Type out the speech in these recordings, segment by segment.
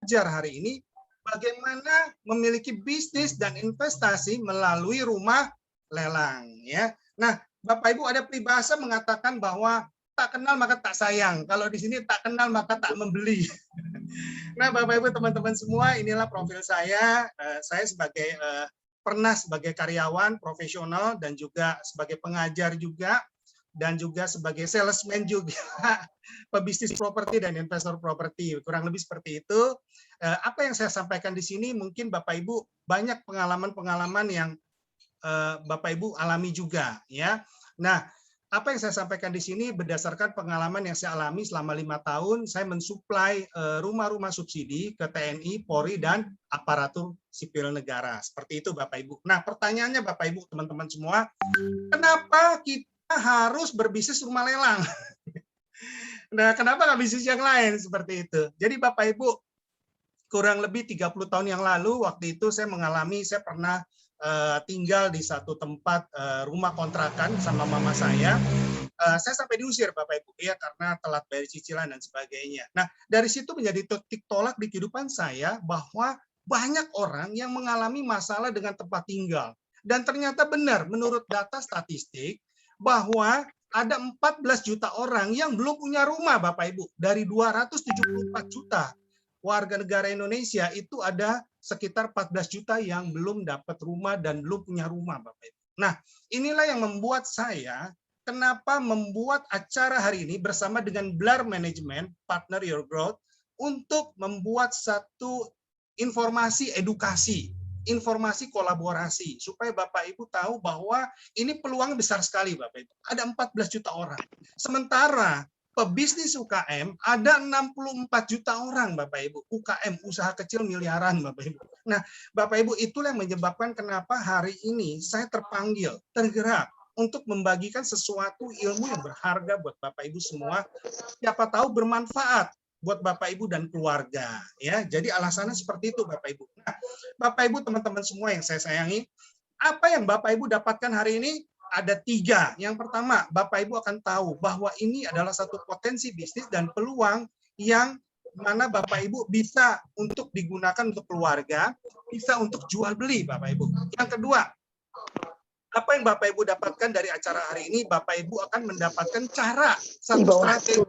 belajar hari ini bagaimana memiliki bisnis dan investasi melalui rumah lelang ya. Nah, Bapak Ibu ada peribahasa mengatakan bahwa tak kenal maka tak sayang. Kalau di sini tak kenal maka tak membeli. Nah, Bapak Ibu teman-teman semua, inilah profil saya. Saya pernah sebagai karyawan profesional dan juga sebagai pengajar juga, dan juga sebagai salesman juga, pebisnis properti dan investor properti. Kurang lebih seperti itu. Apa yang saya sampaikan di sini mungkin Bapak Ibu banyak pengalaman-pengalaman yang Bapak Ibu alami juga ya. Nah, apa yang saya sampaikan di sini berdasarkan pengalaman yang saya alami selama 5 tahun, saya mensuplai rumah-rumah subsidi ke TNI, Polri, dan aparatur sipil negara. Seperti itu Bapak Ibu. Nah, pertanyaannya Bapak Ibu, teman-teman semua, kenapa kita harus berbisnis rumah lelang? Nah, kenapa nggak bisnis yang lain seperti itu? Jadi Bapak Ibu, kurang lebih 30 tahun yang lalu, waktu itu saya pernah tinggal di satu tempat rumah kontrakan sama mama saya. Saya sampai diusir Bapak Ibu ya karena telat bayar cicilan dan sebagainya. Nah, dari situ menjadi titik tolak di kehidupan saya bahwa banyak orang yang mengalami masalah dengan tempat tinggal. Dan ternyata benar menurut data statistik bahwa ada 14 juta orang yang belum punya rumah Bapak Ibu. Dari 274 juta warga negara Indonesia itu ada sekitar 14 juta yang belum dapat rumah dan belum punya rumah Bapak Ibu. Nah, inilah yang membuat saya kenapa membuat acara hari ini bersama dengan Blar Management, Partner Your Growth, untuk membuat satu informasi edukasi, informasi kolaborasi, supaya Bapak Ibu tahu bahwa ini peluang besar sekali Bapak Ibu. Ada 14 juta orang. Sementara pebisnis UKM ada 64 juta orang Bapak Ibu. UKM, usaha kecil miliaran Bapak Ibu. Nah, Bapak Ibu itulah yang menyebabkan kenapa hari ini saya terpanggil, tergerak untuk membagikan sesuatu ilmu yang berharga buat Bapak Ibu semua. Siapa tahu bermanfaat buat Bapak Ibu dan keluarga ya. Jadi alasannya seperti itu Bapak Ibu. Nah, Bapak Ibu teman-teman semua yang saya sayangi, apa yang Bapak Ibu dapatkan hari ini? Ada 3. Yang pertama, Bapak Ibu akan tahu bahwa ini adalah satu potensi bisnis dan peluang yang mana Bapak Ibu bisa untuk digunakan untuk keluarga, bisa untuk jual beli Bapak Ibu. Yang kedua, apa yang Bapak Ibu dapatkan dari acara hari ini? Bapak Ibu akan mendapatkan cara, satu strategi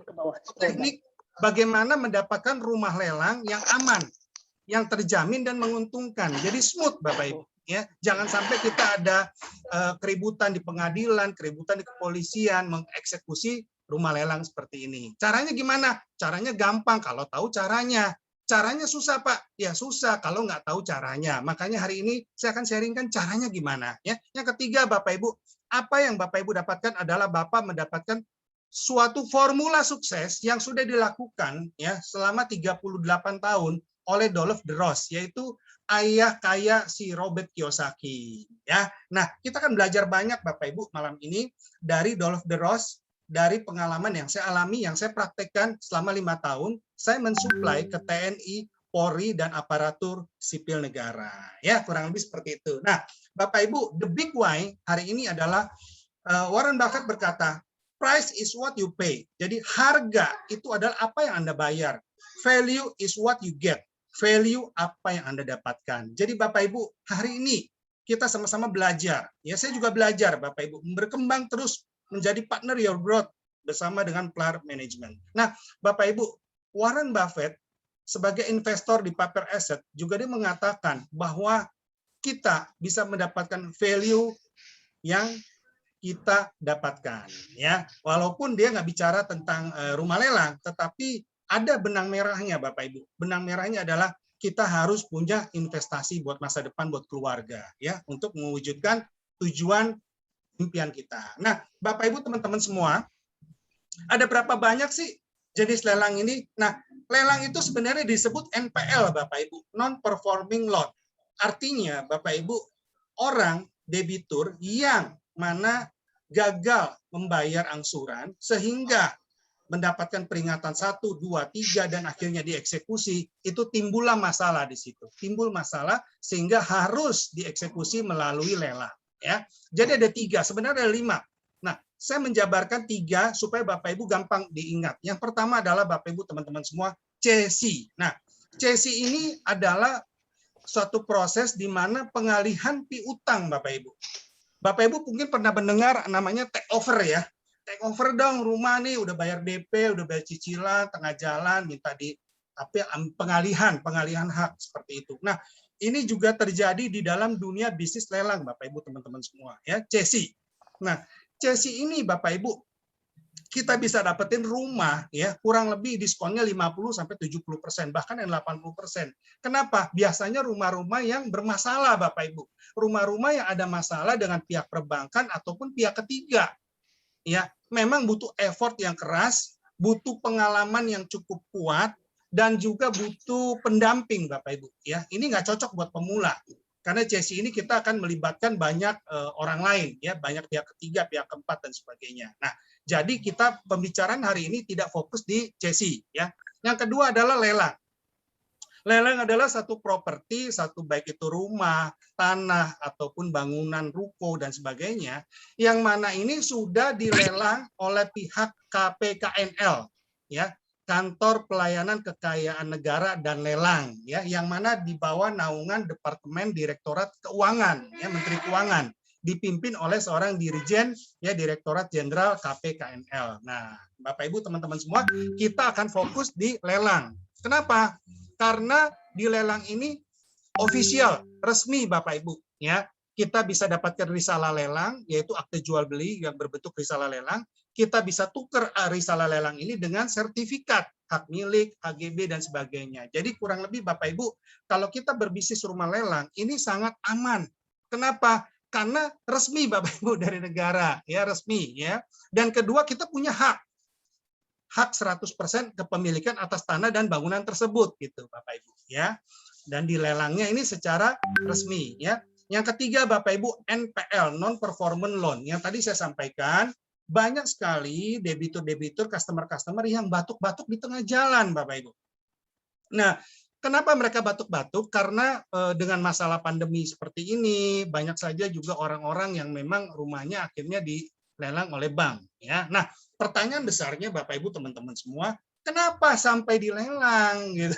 teknik bagaimana mendapatkan rumah lelang yang aman, yang terjamin dan menguntungkan. Jadi smooth Bapak Ibu. Ya, jangan sampai kita ada keributan di pengadilan, keributan di kepolisian, mengeksekusi rumah lelang seperti ini. Caranya gimana? Caranya gampang kalau tahu caranya. Caranya susah Pak? Ya susah kalau nggak tahu caranya. Makanya hari ini saya akan sharingkan caranya gimana. Ya. Yang ketiga Bapak Ibu, apa yang Bapak Ibu dapatkan adalah Bapak mendapatkan suatu formula sukses yang sudah dilakukan ya selama 38 tahun oleh Dolph DeRoss, yaitu ayah kaya si Robert Kiyosaki ya. Nah, kita akan belajar banyak Bapak Ibu malam ini dari Dolph DeRoss, dari pengalaman yang saya alami, yang saya praktekkan selama 5 tahun. Saya mensuplai ke TNI, Polri, dan aparatur sipil negara. Ya, kurang lebih seperti itu. Nah, Bapak Ibu, the big why hari ini adalah Warren Buffett berkata, price is what you pay. Jadi harga itu adalah apa yang Anda bayar. Value is what you get. Value apa yang Anda dapatkan. Jadi Bapak Ibu, hari ini kita sama-sama belajar. Ya, saya juga belajar Bapak Ibu, berkembang terus menjadi partner your growth bersama dengan Blar Management. Nah, Bapak Ibu, Warren Buffett sebagai investor di paper asset juga dia mengatakan bahwa kita bisa mendapatkan value yang kita dapatkan ya. Walaupun dia nggak bicara tentang rumah lelang, tetapi ada benang merahnya Bapak Ibu. Benang merahnya adalah kita harus punya investasi buat masa depan, buat keluarga ya, untuk mewujudkan tujuan impian kita. Nah, Bapak Ibu teman-teman semua, ada berapa banyak sih jenis lelang ini? Nah, lelang itu sebenarnya disebut NPL Bapak Ibu, non performing loan. Artinya Bapak Ibu, orang debitur yang mana gagal membayar angsuran sehingga mendapatkan peringatan 1, 2, 3 dan akhirnya dieksekusi, itu timbullah masalah di situ. Timbul masalah sehingga harus dieksekusi melalui lelang ya. Jadi ada 3, sebenarnya ada 5. Nah, saya menjabarkan 3 supaya Bapak Ibu gampang diingat. Yang pertama adalah Bapak Ibu teman-teman semua CC. Nah, CESI ini adalah suatu proses di mana pengalihan piutang, Bapak Ibu. Bapak Ibu mungkin pernah mendengar namanya take over ya. Take over dong rumah nih, udah bayar DP, udah bayar cicilan, tengah jalan minta di pengalihan hak seperti itu. Nah, ini juga terjadi di dalam dunia bisnis lelang, Bapak Ibu, teman-teman semua ya, CESI. Nah, CESI ini Bapak Ibu, kita bisa dapetin rumah ya kurang lebih diskonnya 50-70%, bahkan yang 80%. Kenapa? Biasanya rumah-rumah yang bermasalah, Bapak Ibu. Rumah-rumah yang ada masalah dengan pihak perbankan ataupun pihak ketiga. Ya, memang butuh effort yang keras, butuh pengalaman yang cukup kuat, dan juga butuh pendamping, Bapak Ibu. Ya, ini nggak cocok buat pemula. Karena CESI ini kita akan melibatkan banyak orang lain, ya, banyak pihak ketiga, pihak keempat dan sebagainya. Nah, jadi kita pembicaraan hari ini tidak fokus di CESI, ya. Yang kedua adalah lelang. Lelang adalah satu properti, satu baik itu rumah, tanah ataupun bangunan, ruko dan sebagainya, yang mana ini sudah dilelang oleh pihak KPKNL, ya. Kantor Pelayanan Kekayaan Negara dan Lelang, ya, yang mana di bawah naungan Departemen Direktorat Keuangan, ya, Menteri Keuangan, dipimpin oleh seorang dirjen, ya, Direktorat Jenderal KPKNL. Nah, Bapak Ibu teman-teman semua, kita akan fokus di lelang. Kenapa? Karena di lelang ini official, resmi Bapak Ibu, ya. Kita bisa dapatkan risalah lelang, yaitu akte jual beli yang berbentuk risalah lelang. Kita bisa tukar risalah lelang ini dengan sertifikat hak milik, HGB dan sebagainya. Jadi kurang lebih Bapak Ibu, kalau kita berbisnis rumah lelang ini sangat aman. Kenapa? Karena resmi Bapak Ibu dari negara, ya, resmi, ya. Dan kedua, kita punya hak 100% kepemilikan atas tanah dan bangunan tersebut, gitu Bapak Ibu, ya. Dan dilelangnya ini secara resmi, ya. Yang ketiga Bapak Ibu, NPL, non performance loan. Yang tadi saya sampaikan, banyak sekali debitur-debitur, customer-customer yang batuk-batuk di tengah jalan, Bapak Ibu. Nah, kenapa mereka batuk-batuk? Karena dengan masalah pandemi seperti ini, banyak saja juga orang-orang yang memang rumahnya akhirnya dilelang oleh bank, ya. Nah, pertanyaan besarnya Bapak Ibu teman-teman semua, kenapa sampai dilelang gitu?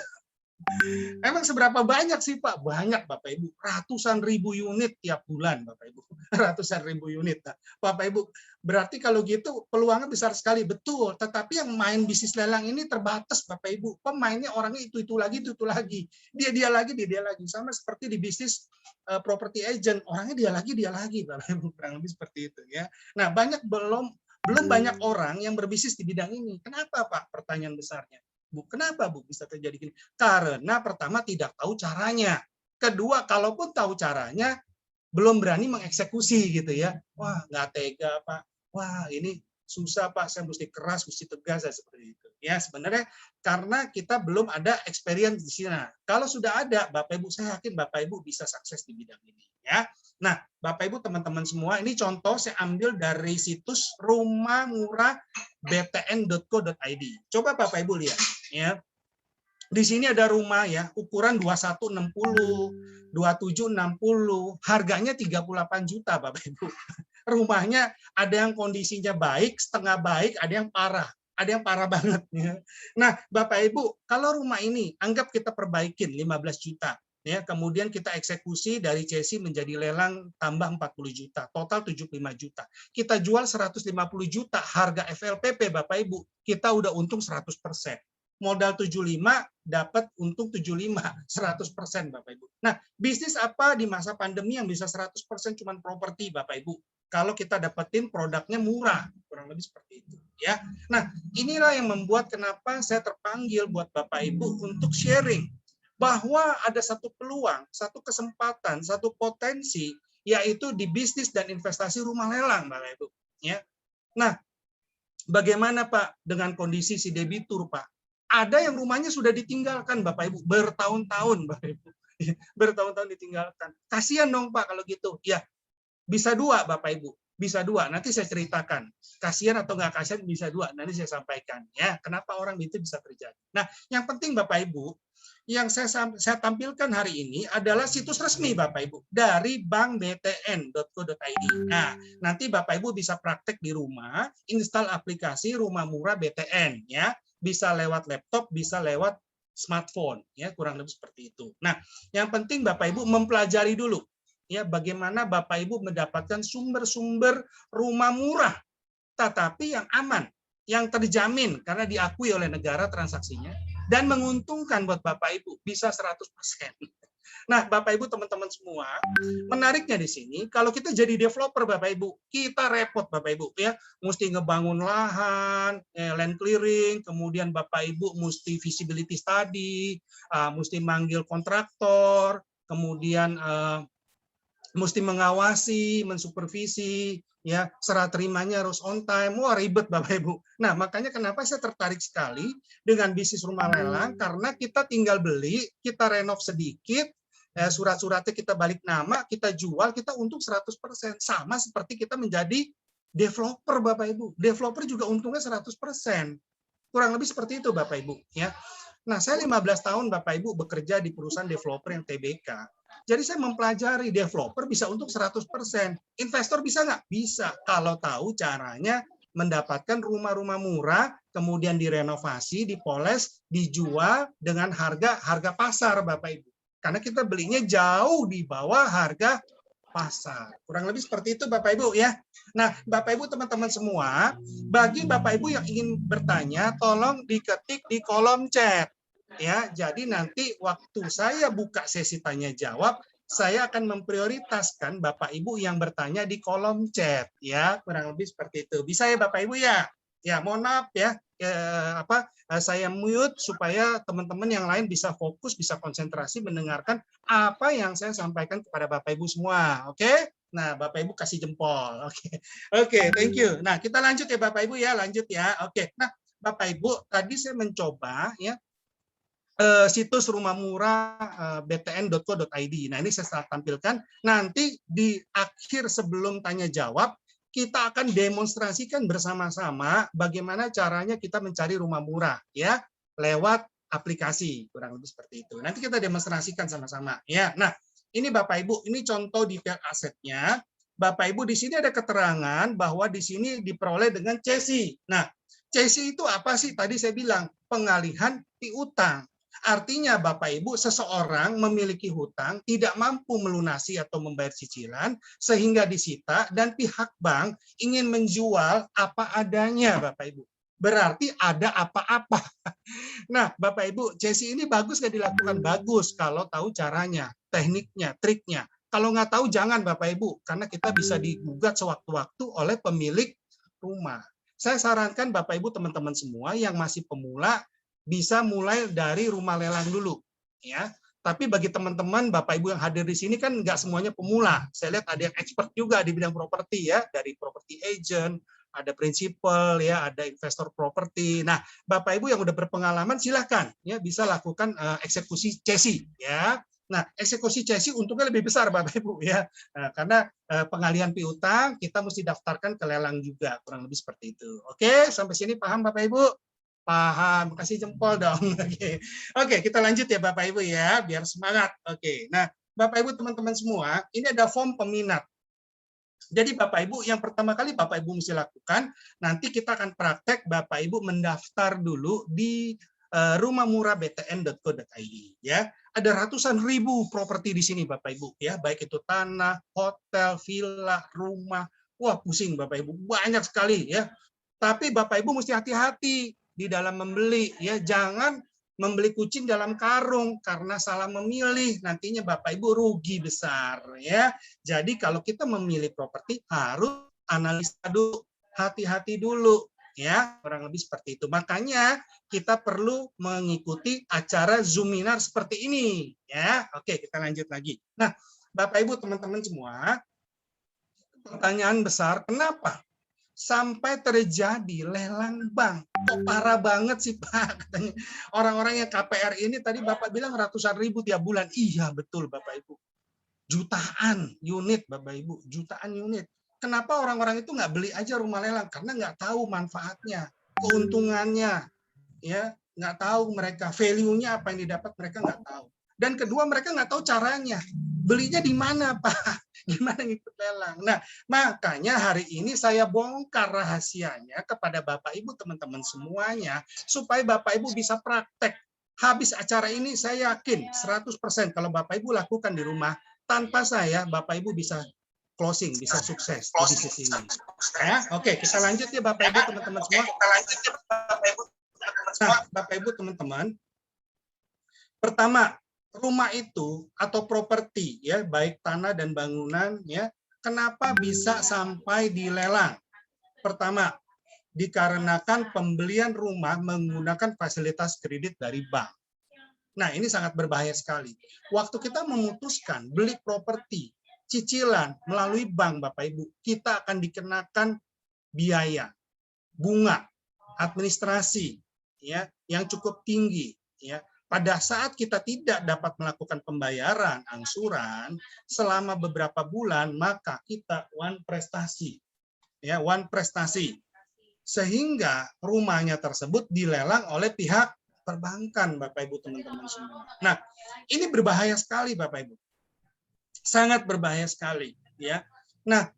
Emang seberapa banyak sih Pak? Banyak Bapak Ibu, ratusan ribu unit tiap bulan Bapak Ibu, ratusan ribu unit. Nah, Bapak Ibu, berarti kalau gitu peluangnya besar sekali, betul. Tetapi yang main bisnis lelang ini terbatas Bapak Ibu, pemainnya orangnya itu lagi, itu lagi, dia lagi, dia lagi, sama seperti di bisnis property agent, orangnya dia lagi Bapak Ibu, kurang lebih seperti itu ya. Nah, belum banyak orang yang berbisnis di bidang ini. Kenapa Pak? Pertanyaan besarnya. Bu, kenapa Bu bisa terjadi gini? Karena pertama tidak tahu caranya. Kedua, kalaupun tahu caranya, belum berani mengeksekusi gitu ya. Wah, nggak tega Pak. Wah, ini susah Pak, saya mesti keras, mesti tegas, dan seperti itu. Ya, sebenarnya karena kita belum ada experience di sini. Kalau sudah ada, Bapak Ibu, saya yakin Bapak Ibu bisa sukses di bidang ini. Ya, nah, Bapak Ibu teman-teman semua, ini contoh saya ambil dari situs rumahmurahbtn.co.id. Coba Bapak Ibu lihat, ya. Di sini ada rumah ya, ukuran 2160, 2760, harganya 38 juta Bapak Ibu. Rumahnya ada yang kondisinya baik, setengah baik, ada yang parah banget ya. Nah, Bapak Ibu, kalau rumah ini anggap kita perbaikin 15 juta, ya, kemudian kita eksekusi dari CESI menjadi lelang tambah 40 juta, total 75 juta. Kita jual 150 juta harga FLPP Bapak Ibu, kita udah untung 100%. Modal 75 dapat untung 75, 100% Bapak Ibu. Nah, bisnis apa di masa pandemi yang bisa 100% cuma properti Bapak Ibu? Kalau kita dapetin produknya murah, kurang lebih seperti itu ya. Nah, inilah yang membuat kenapa saya terpanggil buat Bapak Ibu untuk sharing bahwa ada satu peluang, satu kesempatan, satu potensi, yaitu di bisnis dan investasi rumah lelang Bapak Ibu ya. Nah, bagaimana Pak dengan kondisi si debitur Pak? Ada yang rumahnya sudah ditinggalkan Bapak Ibu bertahun-tahun Bapak Ibu. Bertahun-tahun ditinggalkan. Kasihan dong Pak kalau gitu. Ya, bisa dua Bapak Ibu. Bisa dua. Nanti saya ceritakan. Kasihan atau nggak kasihan bisa dua. Nanti saya sampaikan ya, kenapa orang itu bisa terjadi. Nah, yang penting Bapak Ibu, yang saya tampilkan hari ini adalah situs resmi Bapak Ibu dari bankbtn.co.id. Nah, nanti Bapak Ibu bisa praktek di rumah, install aplikasi Rumah Murah BTN ya. Bisa lewat laptop, bisa lewat smartphone, ya kurang lebih seperti itu. Nah, yang penting Bapak Ibu mempelajari dulu, ya bagaimana Bapak Ibu mendapatkan sumber-sumber rumah murah, tetapi yang aman, yang terjamin karena diakui oleh negara transaksinya dan menguntungkan buat Bapak Ibu bisa 100%. Nah, Bapak Ibu teman-teman semua, menariknya di sini kalau kita jadi developer Bapak Ibu, kita repot Bapak Ibu ya, mesti ngebangun lahan, land clearing, kemudian Bapak Ibu mesti feasibility study, mesti manggil kontraktor, kemudian mesti mengawasi, mensupervisi, ya serah terimanya harus on time, wah ribet Bapak Ibu. Nah makanya kenapa saya tertarik sekali dengan bisnis rumah lelang, karena kita tinggal beli, kita renov sedikit, surat-suratnya kita balik nama, kita jual, kita untung 100%. Sama seperti kita menjadi developer Bapak Ibu. Developer juga untungnya 100%. Kurang lebih seperti itu Bapak Ibu. Ya. Nah saya 15 tahun Bapak Ibu bekerja di perusahaan developer yang TBK. Jadi saya mempelajari developer bisa untuk 100%. Investor bisa nggak? Bisa. Kalau tahu caranya mendapatkan rumah-rumah murah, kemudian direnovasi, dipoles, dijual dengan harga pasar, Bapak Ibu. Karena kita belinya jauh di bawah harga pasar. Kurang lebih seperti itu, Bapak Ibu ya. Nah, Bapak Ibu teman-teman semua, bagi Bapak Ibu yang ingin bertanya, tolong diketik di kolom chat. Ya, jadi nanti waktu saya buka sesi tanya jawab, saya akan memprioritaskan Bapak Ibu yang bertanya di kolom chat ya, kurang lebih seperti itu. Bisa ya Bapak Ibu ya? Ya, mohon maaf ya. Saya mute supaya teman-teman yang lain bisa fokus, bisa konsentrasi mendengarkan apa yang saya sampaikan kepada Bapak Ibu semua. Oke? Nah, Bapak Ibu kasih jempol. Oke, thank you. Nah, kita lanjut ya Bapak Ibu ya, lanjut ya. Oke. Nah, Bapak Ibu, tadi saya mencoba ya situs rumah murah btn.co.id. Nah, ini saya tampilkan. Nanti di akhir sebelum tanya jawab, kita akan demonstrasikan bersama-sama bagaimana caranya kita mencari rumah murah ya lewat aplikasi, kurang lebih seperti itu. Nanti kita demonstrasikan sama-sama ya. Nah, ini Bapak Ibu, ini contoh detail asetnya. Bapak Ibu di sini ada keterangan bahwa di sini diperoleh dengan CESI. Nah, CESI itu apa sih? Tadi saya bilang pengalihan piutang. Artinya Bapak Ibu, seseorang memiliki hutang, tidak mampu melunasi atau membayar cicilan, sehingga disita, dan pihak bank ingin menjual apa adanya Bapak Ibu. Berarti ada apa-apa. Nah Bapak Ibu, CESI ini bagus nggak dilakukan? Bagus kalau tahu caranya, tekniknya, triknya. Kalau nggak tahu jangan Bapak Ibu, karena kita bisa digugat sewaktu-waktu oleh pemilik rumah. Saya sarankan Bapak Ibu teman-teman semua yang masih pemula, bisa mulai dari rumah lelang dulu ya. Tapi bagi teman-teman Bapak Ibu yang hadir di sini kan nggak semuanya pemula. Saya lihat ada yang expert juga di bidang properti ya, dari property agent, ada prinsipal ya, ada investor properti. Nah, Bapak Ibu yang udah berpengalaman silahkan ya bisa lakukan eksekusi CESI ya. Nah, eksekusi CESI untungnya lebih besar Bapak Ibu ya. Karena pengalihan piutang kita mesti daftarkan ke lelang juga, kurang lebih seperti itu. Oke, sampai sini paham Bapak Ibu? Paham, kasih jempol dong. Oke, kita lanjut ya Bapak Ibu ya, biar semangat. Oke, nah Bapak Ibu teman-teman semua, ini ada form peminat. Jadi Bapak Ibu, yang pertama kali Bapak Ibu mesti lakukan, nanti kita akan praktek Bapak Ibu mendaftar dulu di rumahmurahbtn.co.id ya. Ada ratusan ribu properti di sini Bapak Ibu ya, baik itu tanah, hotel, villa, rumah. Wah, pusing Bapak Ibu, banyak sekali ya. Tapi Bapak Ibu mesti hati-hati di dalam membeli ya, jangan membeli kucing dalam karung karena salah memilih, nantinya Bapak Ibu rugi besar ya. Jadi kalau kita memilih properti harus analisa dulu, hati-hati dulu ya, kurang lebih seperti itu. Makanya kita perlu mengikuti acara Zoominar seperti ini ya. Oke, kita lanjut lagi. Nah, Bapak Ibu teman-teman semua, pertanyaan besar, kenapa sampai terjadi lelang bank? Kok parah banget sih Pak? Katanya orang-orang yang KPR ini tadi Bapak bilang ratusan ribu tiap bulan. Iya betul Bapak Ibu. Jutaan unit Bapak Ibu, jutaan unit. Kenapa orang-orang itu nggak beli aja rumah lelang? Karena nggak tahu manfaatnya, keuntungannya, ya nggak tahu mereka value-nya apa yang didapat, mereka nggak tahu. Dan kedua, mereka nggak tahu caranya, belinya di mana Pak, gimana ngikut lelang. Nah makanya hari ini saya bongkar rahasianya kepada Bapak Ibu teman-teman semuanya, supaya Bapak Ibu bisa praktek habis acara ini saya yakin 100% kalau Bapak Ibu lakukan di rumah, tanpa saya Bapak Ibu bisa closing, bisa sukses di bisnis ini. Ya, oke, kita lanjut ya Bapak Ibu teman-teman semua. Nah, Bapak Ibu teman-teman, pertama, rumah itu atau properti ya, baik tanah dan bangunan ya, kenapa bisa sampai dilelang? Pertama, dikarenakan pembelian rumah menggunakan fasilitas kredit dari bank. Nah, ini sangat berbahaya sekali. Waktu kita memutuskan beli properti, cicilan melalui bank, Bapak Ibu, kita akan dikenakan biaya, bunga, administrasi, ya, yang cukup tinggi, ya. Pada saat kita tidak dapat melakukan pembayaran angsuran selama beberapa bulan, maka kita one prestasi, ya, one prestasi, sehingga rumahnya tersebut dilelang oleh pihak perbankan, Bapak Ibu teman-teman semua. Nah, ini berbahaya sekali, Bapak Ibu, sangat berbahaya sekali, ya. Nah,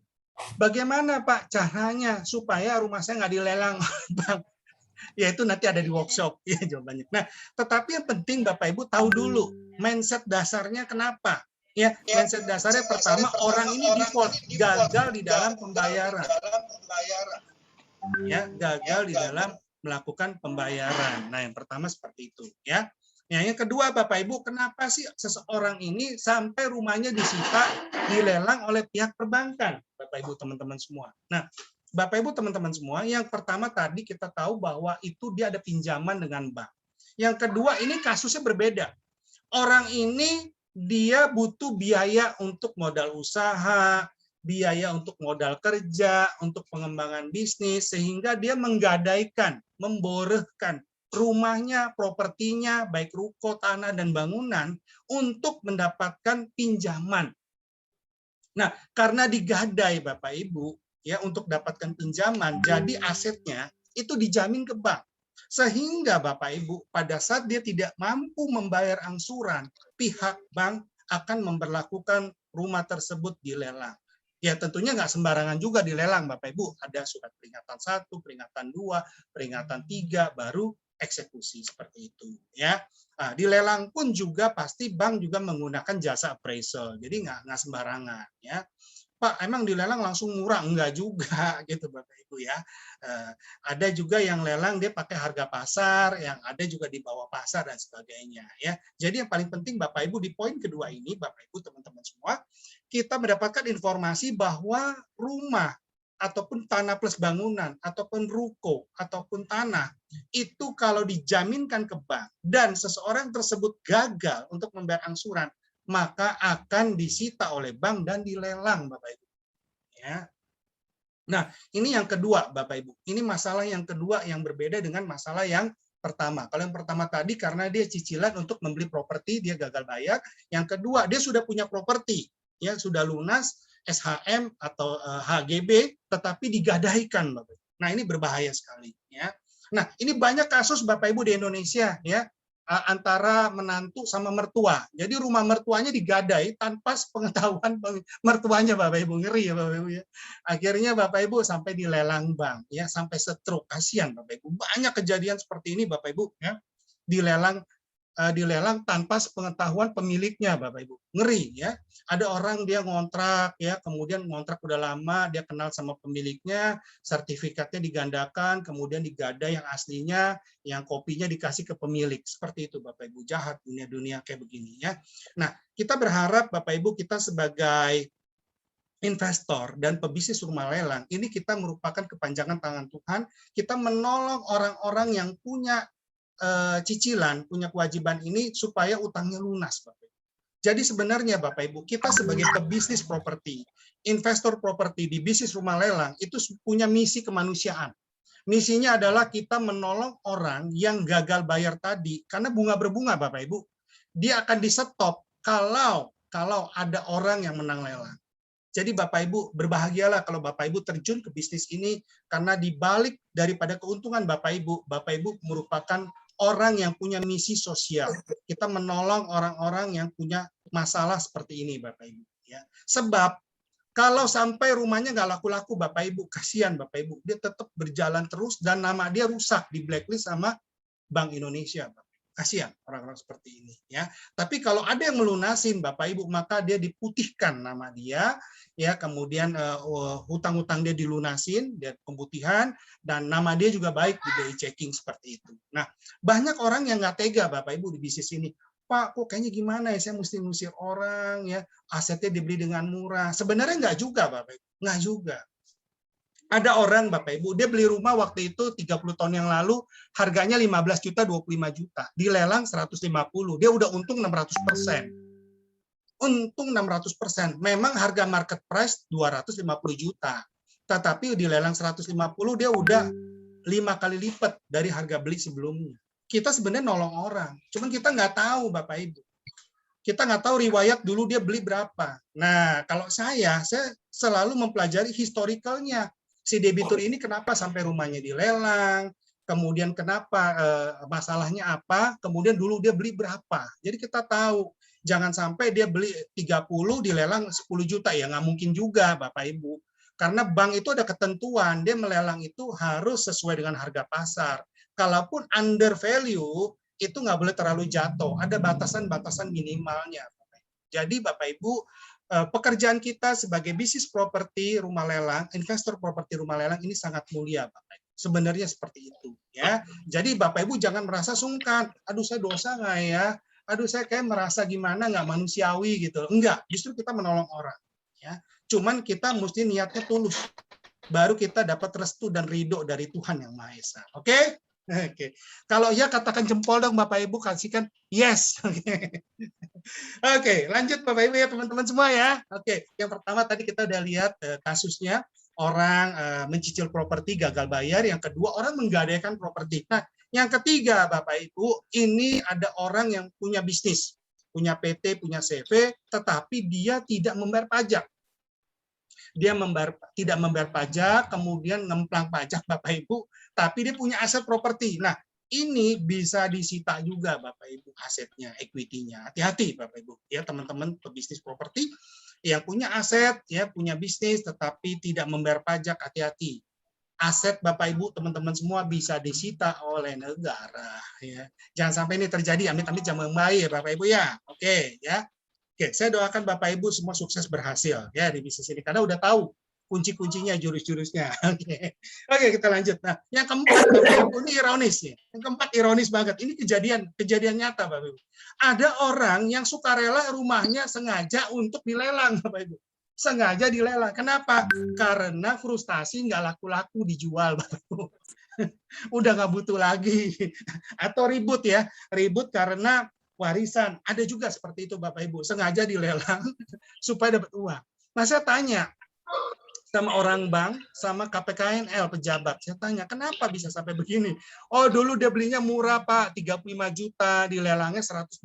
bagaimana Pak caranya supaya rumah saya nggak dilelang, Bang? Ya itu nanti ada di workshop ya jawabannya. Nah, tetapi yang penting Bapak Ibu tahu dulu mindset dasarnya kenapa. Ya, mindset dasarnya pertama, orang ini default, gagal di dalam pembayaran. Ya, gagal di dalam melakukan pembayaran. Nah, yang pertama seperti itu ya. Nah, yang kedua Bapak Ibu, kenapa sih seseorang ini sampai rumahnya disita, dilelang oleh pihak perbankan, Bapak Ibu teman-teman semua. Nah, Bapak Ibu teman-teman semua, yang pertama tadi kita tahu bahwa itu dia ada pinjaman dengan bank. Yang kedua ini kasusnya berbeda. Orang ini dia butuh biaya untuk modal usaha, biaya untuk modal kerja, untuk pengembangan bisnis, sehingga dia menggadaikan, memborehkan rumahnya, propertinya, baik ruko, tanah, dan bangunan untuk mendapatkan pinjaman. Nah, karena digadai Bapak Ibu, ya untuk dapatkan pinjaman, jadi asetnya itu dijamin ke bank. Sehingga Bapak Ibu pada saat dia tidak mampu membayar angsuran, pihak bank akan memberlakukan rumah tersebut dilelang. Ya tentunya nggak sembarangan juga dilelang Bapak Ibu. Ada surat peringatan 1, peringatan 2, peringatan 3, baru eksekusi seperti itu. Ya, nah, dilelang pun juga pasti bank juga menggunakan jasa appraisal. Jadi nggak sembarangan. Ya. Pak, emang dilelang langsung murah? Enggak juga, gitu Bapak Ibu ya. Ada juga yang lelang dia pakai harga pasar, yang ada juga di bawah pasar dan sebagainya. Ya. Jadi yang paling penting Bapak Ibu di poin kedua ini, Bapak Ibu teman-teman semua, kita mendapatkan informasi bahwa rumah ataupun tanah plus bangunan, ataupun ruko, ataupun tanah, itu kalau dijaminkan ke bank dan seseorang tersebut gagal untuk membayar angsuran, maka akan disita oleh bank dan dilelang, Bapak Ibu. Ya. Nah, ini yang kedua, Bapak Ibu. Ini masalah yang kedua yang berbeda dengan masalah yang pertama. Kalau yang pertama tadi karena dia cicilan untuk membeli properti, dia gagal bayar. Yang kedua, dia sudah punya properti, ya sudah lunas SHM atau HGB, tetapi digadaikan, Bapak Ibu. Nah, ini berbahaya sekali, ya. Nah, ini banyak kasus Bapak Ibu di Indonesia, ya, antara menantu sama mertua. Jadi rumah mertuanya digadai tanpa pengetahuan mertuanya, Bapak Ibu. Ngeri ya Bapak Ibu ya. Akhirnya Bapak Ibu sampai dilelang bank, ya, sampai stroke. Kasihan Bapak Ibu. Banyak kejadian seperti ini Bapak Ibu, ya. Dilelang tanpa sepengetahuan pemiliknya, Bapak Ibu. Ngeri ya. Ada orang dia ngontrak ya, kemudian ngontrak udah lama, dia kenal sama pemiliknya, sertifikatnya digandakan, kemudian digadai yang aslinya, yang kopinya dikasih ke pemilik. Seperti itu Bapak Ibu, jahat dunia-dunia kayak begini ya. Nah, kita berharap Bapak Ibu kita sebagai investor dan pebisnis rumah lelang, ini kita merupakan kepanjangan tangan Tuhan, kita menolong orang-orang yang punya cicilan, punya kewajiban ini supaya utangnya lunas, Bapak Ibu. Jadi sebenarnya Bapak Ibu, kita sebagai pebisnis properti, investor properti di bisnis rumah lelang, itu punya misi kemanusiaan. Misinya adalah kita menolong orang yang gagal bayar tadi, karena bunga berbunga Bapak Ibu, dia akan di-stop kalau ada orang yang menang lelang. Jadi Bapak Ibu berbahagialah kalau Bapak Ibu terjun ke bisnis ini, karena di balik daripada keuntungan Bapak Ibu merupakan orang yang punya misi sosial. Kita menolong orang-orang yang punya masalah seperti ini, Bapak Ibu. Ya. Sebab kalau sampai rumahnya nggak laku-laku, Bapak Ibu, kasihan Bapak Ibu, dia tetap berjalan terus dan nama dia rusak, di blacklist sama Bank Indonesia. Bapak. Kasihan orang-orang seperti ini ya. Tapi kalau ada yang melunasin Bapak Ibu, maka dia diputihkan nama dia ya, kemudian hutang-hutang dia dilunasin, dia pemutihan, dan nama dia juga baik di BI checking seperti itu. Nah, banyak orang yang nggak tega Bapak Ibu di bisnis ini. Pak, kok kayaknya gimana ya, saya mesti ngusir orang ya, asetnya dibeli dengan murah. Sebenarnya nggak juga Bapak Ibu, nggak juga. Ada orang Bapak Ibu, dia beli rumah waktu itu 30 tahun yang lalu, harganya 15 juta, 25 juta. Dilelang 150, dia udah untung 600%. Untung 600%. Memang harga market price 250 juta. Tetapi dilelang 150, dia udah 5 kali lipat dari harga beli sebelumnya. Kita sebenarnya nolong orang, cuman kita nggak tahu Bapak Ibu. Kita nggak tahu riwayat dulu dia beli berapa. Nah, kalau saya selalu mempelajari historicalnya. Si debitur ini kenapa sampai rumahnya dilelang, kemudian kenapa masalahnya apa, kemudian dulu dia beli berapa. Jadi kita tahu, jangan sampai dia beli 30 dilelang 10 juta, ya nggak mungkin juga Bapak Ibu. Karena bank itu ada ketentuan, dia melelang itu harus sesuai dengan harga pasar. Kalaupun under value, itu nggak boleh terlalu jatuh, ada batasan-batasan minimalnya. Jadi Bapak Ibu, pekerjaan kita sebagai bisnis properti rumah lelang, investor properti rumah lelang ini sangat mulia Bapak Ibu. Sebenarnya seperti itu ya. Jadi Bapak Ibu jangan merasa sungkan, aduh saya dosa nggak ya, aduh saya kayak merasa gimana nggak manusiawi gitu. Enggak, justru kita menolong orang ya. Cuman kita mesti niatnya tulus, baru kita dapat restu dan ridho dari Tuhan Yang Maha Esa. Oke? Oke. Kalau ya katakan jempol dong Bapak Ibu, kasihkan yes. Oke, lanjut Bapak Ibu ya teman-teman semua ya. Oke, yang pertama tadi kita udah lihat kasusnya orang mencicil properti gagal bayar, yang kedua orang menggadaikan properti. Nah, yang ketiga Bapak Ibu, ini ada orang yang punya bisnis, punya PT, punya CV, tetapi dia tidak membayar pajak. Dia tidak membayar pajak, kemudian ngemplang pajak Bapak Ibu, tapi dia punya aset properti. Nah, ini bisa disita juga Bapak Ibu asetnya, equity-nya. Hati-hati Bapak Ibu ya teman-teman pebisnis properti yang punya aset ya, punya bisnis tetapi tidak membayar pajak, hati-hati. Aset Bapak Ibu teman-teman semua bisa disita oleh negara ya. Jangan sampai ini terjadi, amit-amit jangan membayar Bapak Ibu ya. Oke ya. Oke, saya doakan Bapak Ibu semua sukses berhasil ya di bisnis ini karena udah tahu kunci-kuncinya, jurus-jurusnya. Oke, kita lanjut. Nah, yang keempat Bapak Ibu ini ironis ya. Yang keempat ironis banget. Ini kejadian nyata Bapak Ibu. Ada orang yang sukarela rumahnya sengaja untuk dilelang Bapak Ibu. Sengaja dilelang. Kenapa? Karena frustasi nggak laku-laku dijual Bapak Ibu. Udah nggak butuh lagi. Atau ribut ya. Ribut karena warisan. Ada juga seperti itu Bapak Ibu, sengaja dilelang supaya dapat uang. Nah, saya tanya sama orang bank, sama KPKNL pejabat, saya tanya, kenapa bisa sampai begini? Oh, dulu dia belinya murah Pak, 35 juta, dilelangnya 125,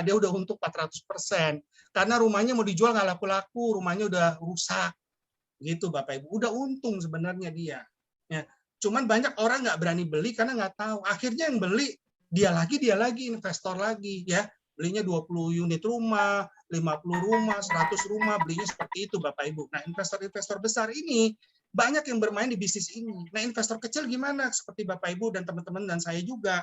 dia udah untung 400%. Karena rumahnya mau dijual nggak laku-laku, rumahnya udah rusak. Gitu Bapak Ibu, udah untung sebenarnya dia. Ya, cuman banyak orang nggak berani beli karena nggak tahu. Akhirnya yang beli dia lagi investor lagi ya, belinya 20 unit rumah, 50 rumah, 100 rumah, belinya seperti itu Bapak Ibu. Nah, investor-investor besar ini banyak yang bermain di bisnis ini. Nah, investor kecil gimana? Seperti Bapak Ibu dan teman-teman dan saya juga.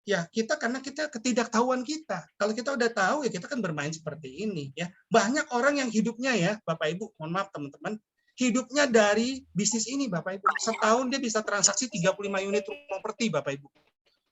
Ya, karena kita ketidaktahuan kita. Kalau kita udah tahu ya kita kan bermain seperti ini ya. Banyak orang yang hidupnya ya, Bapak Ibu, mohon maaf teman-teman, hidupnya dari bisnis ini Bapak Ibu. Setahun dia bisa transaksi 35 unit properti Bapak Ibu.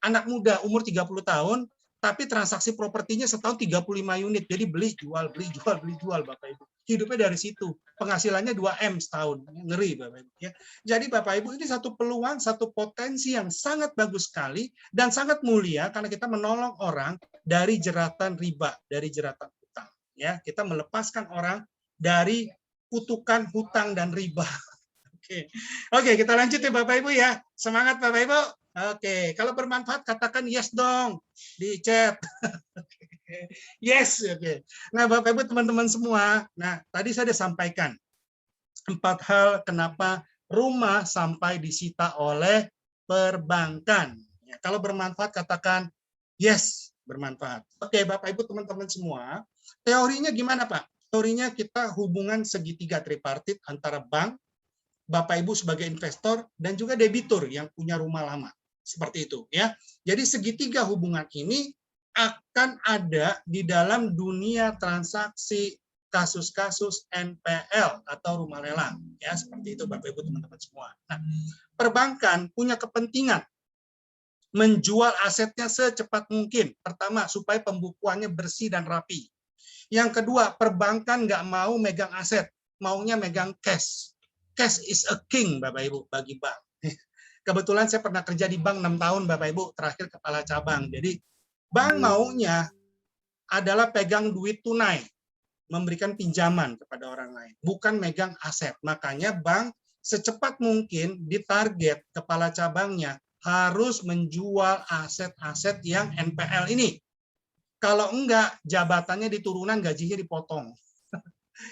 Anak muda umur 30 tahun, tapi transaksi propertinya setahun 35 unit. Jadi beli, jual, beli, jual, beli, jual Bapak Ibu. Hidupnya dari situ. Penghasilannya 2M setahun. Ngeri Bapak Ibu. Ya. Jadi Bapak Ibu ini satu peluang, satu potensi yang sangat bagus sekali dan sangat mulia karena kita menolong orang dari jeratan riba, dari jeratan hutang. Ya, kita melepaskan orang dari kutukan hutang dan riba. Oke, kita lanjut ya Bapak Ibu ya. Semangat Bapak Ibu. Oke, kalau bermanfaat katakan yes dong di chat. Yes, oke. Nah, Bapak Ibu teman-teman semua, nah tadi saya sudah sampaikan 4 hal kenapa rumah sampai disita oleh perbankan. Ya, kalau bermanfaat katakan yes, bermanfaat. Oke, Bapak Ibu teman-teman semua, teorinya gimana Pak? Teorinya kita hubungan segitiga tripartit antara bank, Bapak Ibu sebagai investor, dan juga debitur yang punya rumah lama. Seperti itu ya. Jadi segitiga hubungan ini akan ada di dalam dunia transaksi kasus-kasus NPL atau rumah lelang ya, seperti itu Bapak Ibu teman-teman semua. Nah, perbankan punya kepentingan menjual asetnya secepat mungkin. Pertama, supaya pembukuannya bersih dan rapi. Yang kedua, perbankan nggak mau megang aset, maunya megang cash. Cash is a king, Bapak Ibu, bagi bank. Kebetulan saya pernah kerja di bank 6 tahun, Bapak Ibu, terakhir kepala cabang. Jadi, bank maunya adalah pegang duit tunai, memberikan pinjaman kepada orang lain, bukan megang aset. Makanya bank secepat mungkin ditarget kepala cabangnya harus menjual aset-aset yang NPL ini. Kalau enggak, jabatannya diturunan, gajinya dipotong.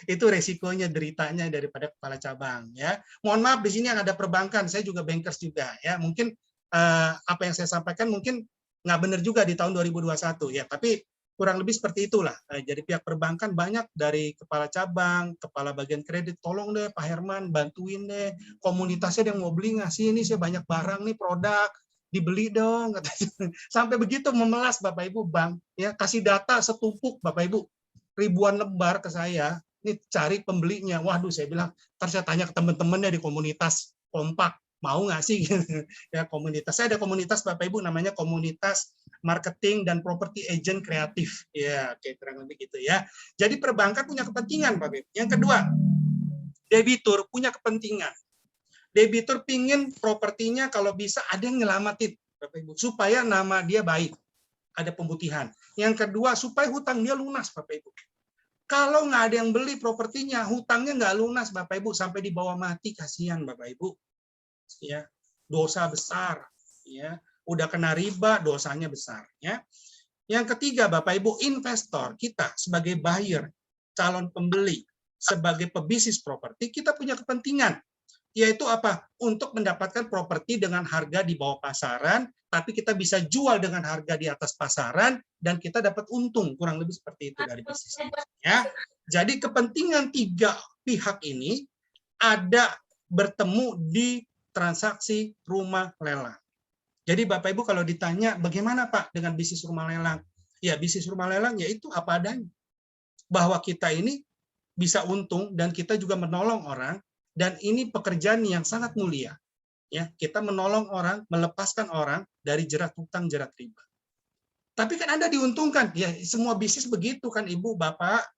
Itu resikonya, deritanya daripada kepala cabang ya. Mohon maaf di sini yang ada perbankan, saya juga bankers juga ya. Mungkin apa yang saya sampaikan mungkin nggak benar juga di tahun 2021 ya, tapi kurang lebih seperti itulah. Jadi pihak perbankan banyak dari kepala cabang, kepala bagian kredit, tolong deh Pak Herman bantuin deh komunitasnya yang mau beli ngasih ini saya banyak barang nih produk dibeli dong sampai begitu memelas Bapak Ibu bank ya, kasih data setumpuk Bapak Ibu ribuan lembar ke saya, ini cari pembelinya. Waduh, saya bilang, ntar saya tanya ke teman-temannya di komunitas kompak, mau nggak sih? Ya komunitas, saya ada komunitas Bapak Ibu namanya komunitas marketing dan property agent kreatif. Ya, oke, kurang lebih gitu ya. Jadi perbankan punya kepentingan, Bapak Ibu. Yang kedua, debitur punya kepentingan. Debitur pingin propertinya kalau bisa ada yang nyelamatin, Bapak Ibu, supaya nama dia baik. Ada pembutihan. Yang kedua, supaya hutang dia lunas, Bapak Ibu. Kalau nggak ada yang beli propertinya, hutangnya nggak lunas, Bapak Ibu, sampai dibawa mati, kasihan, Bapak Ibu. Ya, dosa besar. Ya, udah kena riba, dosanya besar. Ya. Yang ketiga, Bapak Ibu, investor kita sebagai buyer, calon pembeli, sebagai pebisnis properti, kita punya kepentingan. Yaitu apa? Untuk mendapatkan properti dengan harga di bawah pasaran, tapi kita bisa jual dengan harga di atas pasaran, dan kita dapat untung, kurang lebih seperti itu dari bisnis ini. Ya. Jadi kepentingan tiga pihak ini ada bertemu di transaksi rumah lelang. Jadi Bapak Ibu kalau ditanya, bagaimana Pak dengan bisnis rumah lelang? Ya bisnis rumah lelang yaitu apa adanya. Bahwa kita ini bisa untung dan kita juga menolong orang, dan ini pekerjaan yang sangat mulia. Ya, kita menolong orang, melepaskan orang dari jerat hutang, jerat riba. Tapi kan Anda diuntungkan. Ya, semua bisnis begitu kan Ibu, Bapak.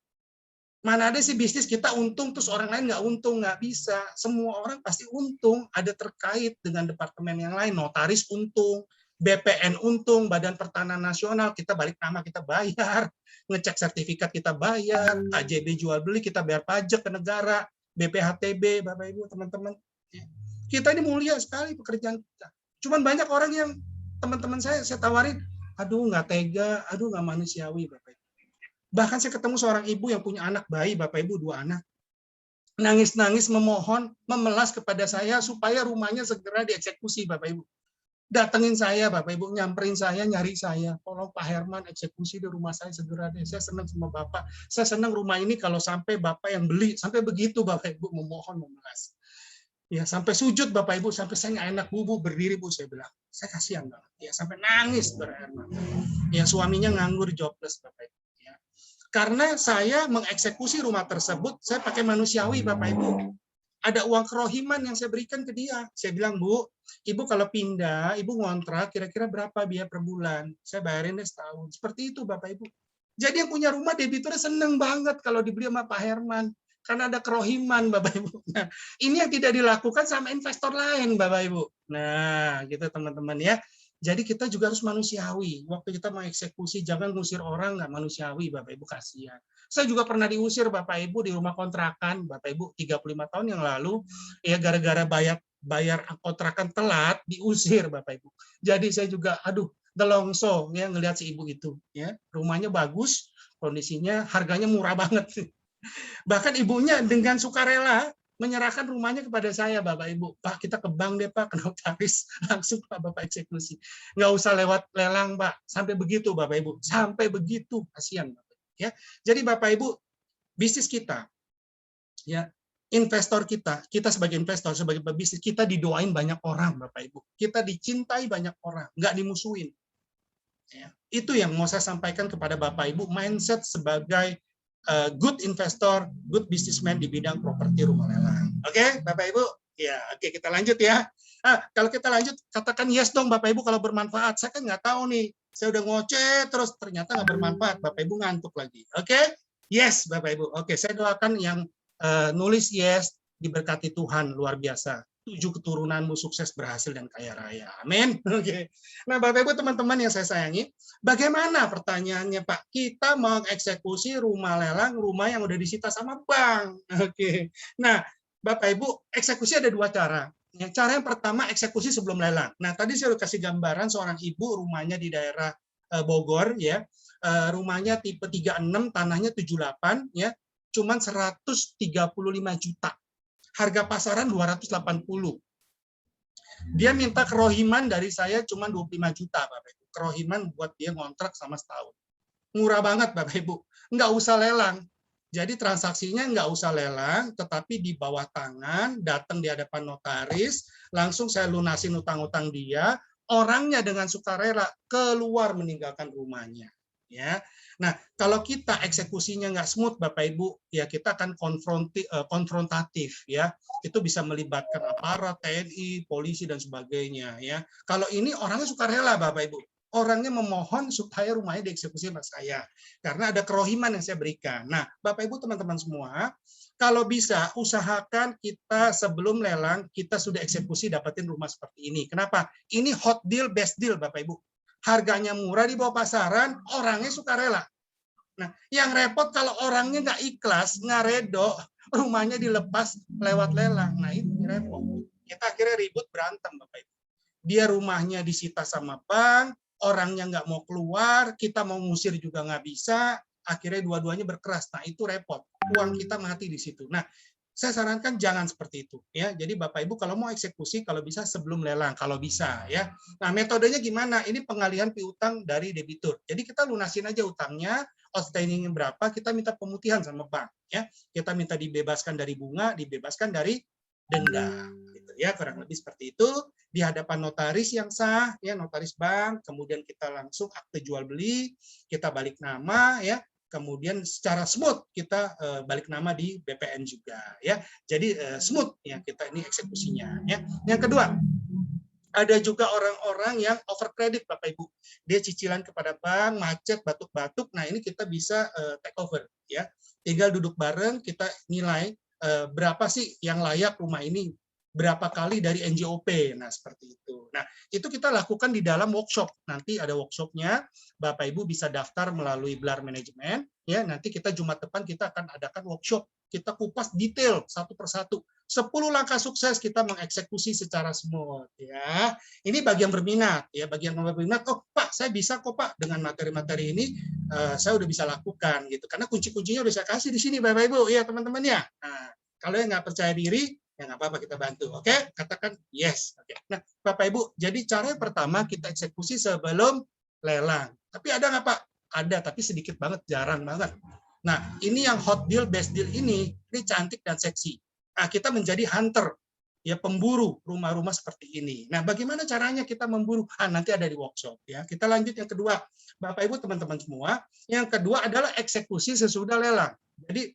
Mana ada sih bisnis kita untung terus orang lain nggak untung, nggak bisa. Semua orang pasti untung, ada terkait dengan departemen yang lain, notaris untung, BPN untung, Badan Pertanahan Nasional, kita balik nama kita bayar, ngecek sertifikat kita bayar, KJB jual beli kita bayar pajak ke negara, BPHTB, Bapak Ibu, teman-teman. Kita ini mulia sekali pekerjaan kita. Cuman banyak orang yang teman-teman saya tawarin, aduh nggak tega, aduh nggak manusiawi, Bapak Ibu. Bahkan saya ketemu seorang ibu yang punya anak bayi, Bapak Ibu, 2 anak. Nangis-nangis memohon, memelas kepada saya supaya rumahnya segera dieksekusi, Bapak Ibu. Datengin saya, Bapak Ibu, nyamperin saya, nyari saya. Tolong Pak Herman eksekusi di rumah saya segera deh. Saya senang sama Bapak. Saya senang rumah ini kalau sampai Bapak yang beli. Sampai begitu Bapak Ibu memohon, memelas. Ya, sampai sujud Bapak Ibu, sampai saya nggak enak, Bu, berdiri Bu, saya bilang. Saya kasihan banget. Ya, sampai nangis berair mata. Ya, suaminya nganggur, jobless Bapak Ibu. Ya. Karena saya mengeksekusi rumah tersebut, saya pakai manusiawi Bapak Ibu. Ada uang kerohiman yang saya berikan ke dia. Saya bilang, Bu, Ibu kalau pindah, Ibu ngontrak, kira-kira berapa biaya per bulan? Saya bayarin deh setahun. Seperti itu, Bapak Ibu. Jadi yang punya rumah debiturnya seneng banget kalau dibeli sama Pak Herman. Karena ada kerohiman, Bapak Ibu. Nah, ini yang tidak dilakukan sama investor lain, Bapak Ibu. Nah, gitu teman-teman ya. Jadi kita juga harus manusiawi. Waktu kita mengeksekusi, jangan ngusir orang nggak manusiawi, Bapak Ibu, kasihan. Saya juga pernah diusir Bapak Ibu di rumah kontrakan, Bapak Ibu, 35 tahun yang lalu, ya gara-gara bayar kontrakan telat, diusir Bapak Ibu. Jadi saya juga, aduh, delongso ya ngelihat si ibu itu, ya rumahnya bagus, kondisinya, harganya murah banget. Bahkan ibunya dengan sukarela menyerahkan rumahnya kepada saya, Bapak Ibu. Pak, kita ke bank deh, Pak, ke notaris. Langsung Pak, Bapak eksekusi. Nggak usah lewat lelang, Pak. Sampai begitu, Bapak Ibu. Sampai begitu. Kasihan, Bapak Ibu. Ya. Jadi, Bapak Ibu, bisnis kita, ya investor kita sebagai investor, sebagai pebisnis, kita didoain banyak orang, Bapak Ibu. Kita dicintai banyak orang, nggak dimusuhin. Ya, itu yang mau saya sampaikan kepada Bapak Ibu, mindset sebagai good investor, good businessman di bidang properti rumah lelang. Oke, Bapak Ibu? Ya, oke, kita lanjut ya. Kalau kita lanjut, katakan yes dong Bapak Ibu kalau bermanfaat. Saya kan nggak tahu nih, saya udah ngoceh terus ternyata nggak bermanfaat. Bapak Ibu ngantuk lagi. Oke? Yes, Bapak Ibu. Oke, saya doakan yang nulis yes, diberkati Tuhan luar biasa. 7 keturunanmu sukses, berhasil, dan kaya raya. Amin. Oke. Nah, Bapak Ibu teman-teman yang saya sayangi, bagaimana pertanyaannya Pak? Kita mau eksekusi rumah lelang, rumah yang udah disita sama bank. Oke. Nah, Bapak Ibu, eksekusi ada 2 cara. Cara yang pertama, eksekusi sebelum lelang. Nah, tadi saya udah kasih gambaran seorang ibu rumahnya di daerah Bogor, ya. Rumahnya tipe 36, tanahnya 78, ya. Cuman 135 juta. Harga pasaran 280. Dia minta kerohiman dari saya cuma 25 juta, Bapak Ibu. Kerohiman buat dia ngontrak sama setahun. Murah banget, Bapak Ibu. Nggak usah lelang. Jadi transaksinya nggak usah lelang, tetapi di bawah tangan, datang di hadapan notaris, langsung saya lunasin utang-utang dia, orangnya dengan sukarela keluar meninggalkan rumahnya. Ya. Nah, kalau kita eksekusinya nggak smooth, Bapak Ibu, ya kita akan konfrontatif, ya. Itu bisa melibatkan aparat, TNI, polisi dan sebagainya, ya. Kalau ini orangnya sukarela, Bapak Ibu. Orangnya memohon supaya rumahnya dieksekusi sama saya karena ada kerohiman yang saya berikan. Nah, Bapak Ibu teman-teman semua, kalau bisa usahakan kita sebelum lelang kita sudah eksekusi dapetin rumah seperti ini. Kenapa? Ini hot deal, best deal, Bapak Ibu. Harganya murah di bawah pasaran, orangnya sukarela. Nah, yang repot kalau orangnya nggak ikhlas, nggak redo, rumahnya dilepas lewat lelang. Nah, itu repot. Kita akhirnya ribut, berantem, Bapak Ibu. Dia rumahnya disita sama bank, orangnya nggak mau keluar, kita mau ngusir juga nggak bisa, akhirnya dua-duanya berkeras. Nah, itu repot. Uang kita mati di situ. Nah, saya sarankan jangan seperti itu, ya. Jadi Bapak Ibu kalau mau eksekusi kalau bisa sebelum lelang, kalau bisa, ya. Nah, metodenya gimana? Ini pengalihan piutang dari debitur. Jadi kita lunasin aja utangnya, outstanding berapa, kita minta pemutihan sama bank, ya. Kita minta dibebaskan dari bunga, dibebaskan dari denda, gitu ya, kurang lebih seperti itu. Di hadapan notaris yang sah, ya, notaris bank, kemudian kita langsung akte jual beli, kita balik nama, ya. Kemudian secara smooth kita balik nama di BPN juga, ya. Jadi smooth ya kita ini eksekusinya, ya. Yang kedua, ada juga orang-orang yang over credit, Bapak Ibu. Dia cicilan kepada bank, macet, batuk-batuk. Nah, ini kita bisa take over, ya. Tinggal duduk bareng, kita nilai berapa sih yang layak rumah ini, berapa kali dari NJOP. Nah, seperti itu. Nah, itu kita lakukan di dalam workshop. Nanti ada workshopnya, Bapak Ibu bisa daftar melalui Blar Management. Ya, nanti kita Jumat depan kita akan adakan workshop. Kita kupas detail satu persatu. 10 langkah sukses kita mengeksekusi secara smooth, ya. Ini bagi yang berminat, ya. Bagi yang berminat, oh Pak, saya bisa kok Pak dengan materi-materi ini, saya udah bisa lakukan gitu. Karena kunci-kuncinya udah saya kasih di sini, Bapak Ibu, ya teman-teman ya. Nah, kalau yang nggak percaya diri, ya nggak apa-apa kita bantu, oke? Katakan yes. Oke. Nah, Bapak Ibu, jadi cara yang pertama kita eksekusi sebelum lelang. Tapi ada nggak Pak? Ada, tapi sedikit banget, jarang banget. Nah, ini yang hot deal, best deal ini cantik dan seksi. Nah, kita menjadi hunter, ya pemburu rumah-rumah seperti ini. Nah, bagaimana caranya kita memburu? Nanti ada di workshop, ya. Kita lanjut yang kedua, Bapak Ibu teman-teman semua. Yang kedua adalah eksekusi sesudah lelang. Jadi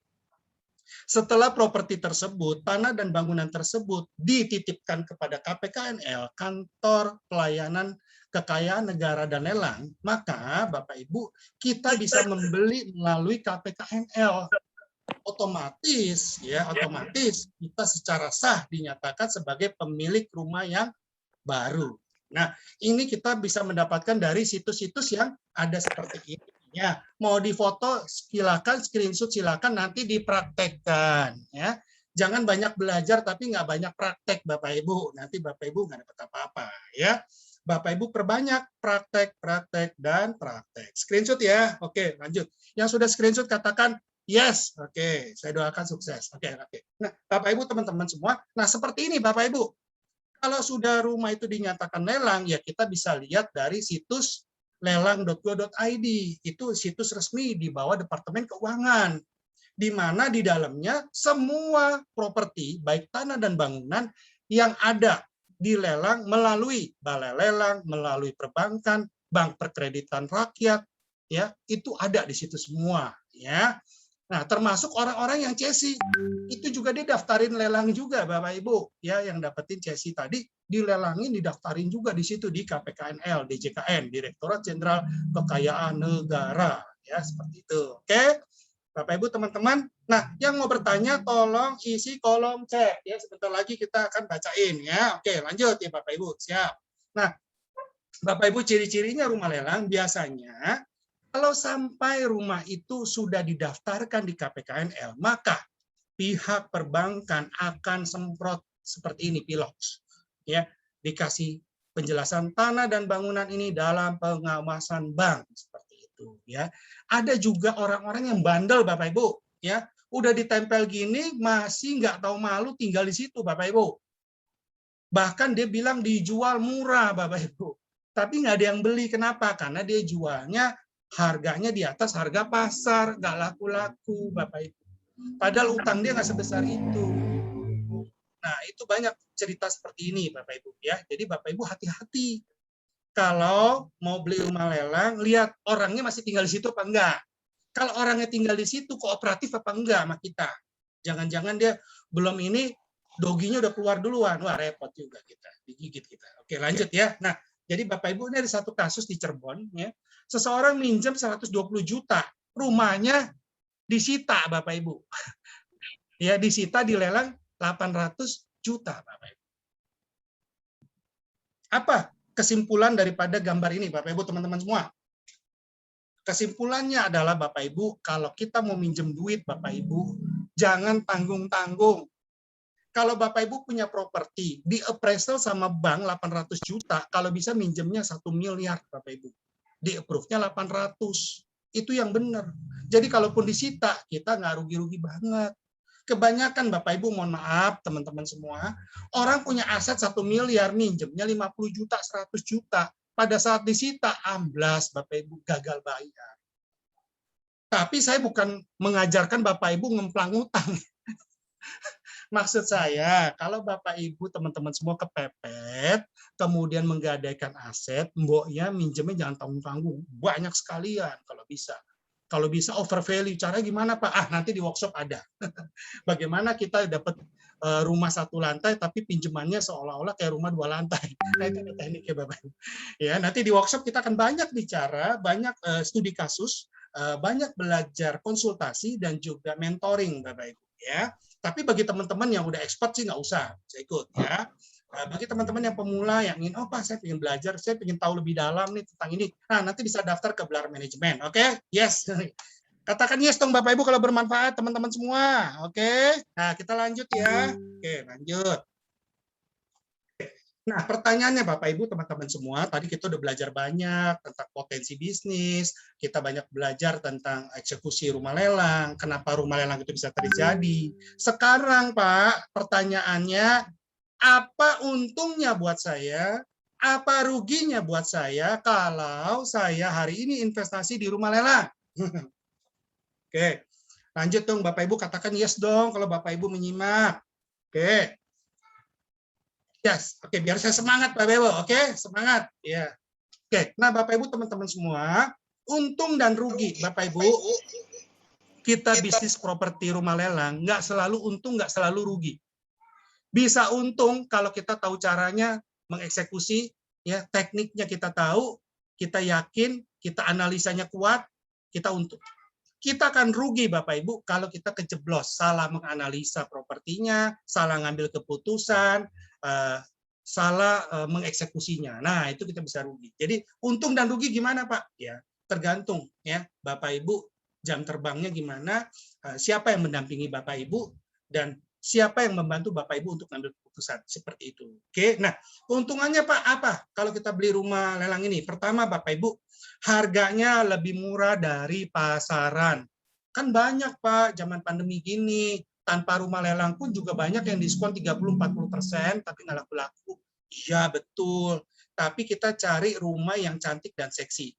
setelah properti tersebut, tanah dan bangunan tersebut dititipkan kepada KPKNL, Kantor Pelayanan Kekayaan Negara dan Lelang, maka Bapak Ibu kita bisa membeli melalui KPKNL. Otomatis kita secara sah dinyatakan sebagai pemilik rumah yang baru. Nah, ini kita bisa mendapatkan dari situs-situs yang ada seperti ini. Ya, mau difoto silakan, screenshot silakan, nanti dipraktekkan, ya. Jangan banyak belajar tapi nggak banyak praktek, Bapak Ibu. Nanti Bapak Ibu nggak dapat apa-apa, ya. Bapak Ibu perbanyak praktek, praktek, dan praktek. Screenshot ya. Oke, lanjut. Yang sudah screenshot katakan yes. Oke, saya doakan sukses. Oke. Nah, Bapak Ibu teman-teman semua, nah seperti ini Bapak Ibu. Kalau sudah rumah itu dinyatakan lelang, ya kita bisa lihat dari situs lelang.go.id. Itu situs resmi di bawah Departemen Keuangan. di mana di dalamnya semua properti, baik tanah dan bangunan yang ada dilelang melalui balai lelang, melalui perbankan, bank perkreditan rakyat, ya itu ada di situ semua, ya. Nah, termasuk orang-orang yang cesi itu juga dia daftarin lelang juga, Bapak Ibu, ya yang dapetin cesi tadi dilelangin, didaftarin juga di situ di KPKNL, DJKN, Direktorat Jenderal Kekayaan Negara, ya seperti itu. Oke. Bapak Ibu teman-teman, nah yang mau bertanya tolong isi kolom chat ya, sebentar lagi kita akan bacain ya. Oke, lanjut ya Bapak Ibu, siap. Nah, Bapak Ibu ciri-cirinya rumah lelang biasanya kalau sampai rumah itu sudah didaftarkan di KPKNL, maka pihak perbankan akan semprot seperti ini piloks ya, dikasih penjelasan tanah dan bangunan ini dalam pengawasan bank seperti itu ya. Ada juga orang-orang yang bandel Bapak Ibu ya, udah ditempel gini masih nggak tahu malu tinggal di situ Bapak Ibu. Bahkan dia bilang dijual murah Bapak Ibu, tapi nggak ada yang beli. Kenapa? Karena dia jualnya harganya di atas harga pasar, nggak laku-laku Bapak Ibu. Padahal utang dia nggak sebesar itu. Nah, itu banyak cerita seperti ini, Bapak Ibu ya. Jadi Bapak Ibu hati-hati. Kalau mau beli rumah lelang, lihat orangnya masih tinggal di situ apa enggak. Kalau orangnya tinggal di situ, kooperatif apa enggak sama kita. Jangan-jangan dia belum ini, doginya udah keluar duluan. Wah, repot juga kita, digigit kita. Oke, lanjut ya. Nah, jadi Bapak Ibu, ini ada satu kasus di Cirebon. Ya. Seseorang minjem 120 juta. Rumahnya disita, Bapak Ibu. Ya, disita dilelang 800 juta, Bapak Ibu. Apa kesimpulan daripada gambar ini, Bapak Ibu, teman-teman semua? Kesimpulannya adalah, Bapak Ibu, kalau kita mau minjem duit, Bapak Ibu, jangan tanggung-tanggung. Kalau Bapak Ibu punya properti, di appraisal sama bank 800 juta, kalau bisa minjemnya 1 miliar, Bapak Ibu. Di approve-nya 800. Itu yang benar. Jadi kalaupun disita, kita nggak rugi-rugi banget. Kebanyakan Bapak Ibu, mohon maaf teman-teman semua, orang punya aset 1 miliar, minjemnya 50 juta, 100 juta. Pada saat disita, amblas Bapak Ibu, gagal bayar. Tapi saya bukan mengajarkan Bapak Ibu ngemplang utang. Maksud saya, kalau Bapak Ibu teman-teman semua kepepet, kemudian menggadaikan aset, mboknya minjemnya jangan tanggung-tanggung, banyak sekalian kalau bisa. Kalau bisa over value, cara gimana Pak? Ah, nanti di workshop ada. Bagaimana kita dapat rumah 1 lantai, tapi pinjamannya seolah-olah kayak rumah 2 lantai. Nah, itu tekniknya Bapak Ibu. Ya, nanti di workshop kita akan banyak bicara, banyak studi kasus, banyak belajar konsultasi dan juga mentoring Bapak Ibu. Ya, tapi bagi teman-teman yang udah expert sih nggak usah, saya ikut ya. Bagi teman-teman yang pemula yang ingin, oh Pak, saya ingin belajar, saya ingin tahu lebih dalam nih tentang ini. Nah, nanti bisa daftar ke Belar Manajemen, oke? Yes. Katakan yes dong Bapak Ibu kalau bermanfaat teman-teman semua, oke? Nah, kita lanjut ya. Oke, lanjut. Nah, pertanyaannya Bapak Ibu, teman-teman semua, tadi kita udah belajar banyak tentang potensi bisnis, kita banyak belajar tentang eksekusi rumah lelang, kenapa rumah lelang itu bisa terjadi. Sekarang Pak, pertanyaannya, apa untungnya buat saya, apa ruginya buat saya kalau saya hari ini investasi di rumah lelang? Oke, lanjut dong Bapak Ibu, katakan yes dong kalau Bapak Ibu menyimak. Oke. Yes, oke, biar saya semangat Bapak Ibu, oke, semangat, ya. Oke, nah Bapak Ibu teman-teman semua, untung dan rugi Bapak Ibu, kita bisnis properti rumah lelang nggak selalu untung, nggak selalu rugi. Bisa untung kalau kita tahu caranya mengeksekusi, ya tekniknya kita tahu, kita yakin, kita analisanya kuat, kita untung. Kita akan rugi Bapak Ibu kalau kita kejeblos, salah menganalisa propertinya, salah ngambil keputusan, salah mengeksekusinya. Nah, itu kita bisa rugi. Jadi, untung dan rugi gimana, Pak? Ya, tergantung ya, Bapak Ibu jam terbangnya gimana, siapa yang mendampingi Bapak Ibu dan siapa yang membantu Bapak Ibu untuk ngambil keputusan seperti itu. Oke. Nah, keuntungannya Pak apa? Kalau kita beli rumah lelang ini, pertama Bapak Ibu, harganya lebih murah dari pasaran. Kan banyak Pak, zaman pandemi gini, tanpa rumah lelang pun juga banyak yang diskon 30-40%, tapi nggak laku-laku. Iya, betul. Tapi kita cari rumah yang cantik dan seksi.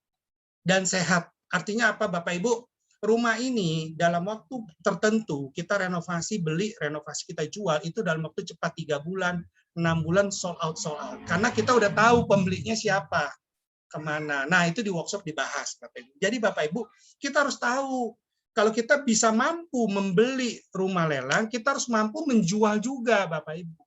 Dan sehat. Artinya apa Bapak Ibu? rumah ini dalam waktu tertentu kita renovasi, beli, renovasi kita jual itu dalam waktu cepat 3 bulan, 6 bulan sold out. Karena kita udah tahu pembelinya siapa, kemana. Nah itu di workshop dibahas, Bapak Ibu. Jadi Bapak Ibu kita harus tahu kalau kita bisa mampu membeli rumah lelang, kita harus mampu menjual juga, Bapak Ibu.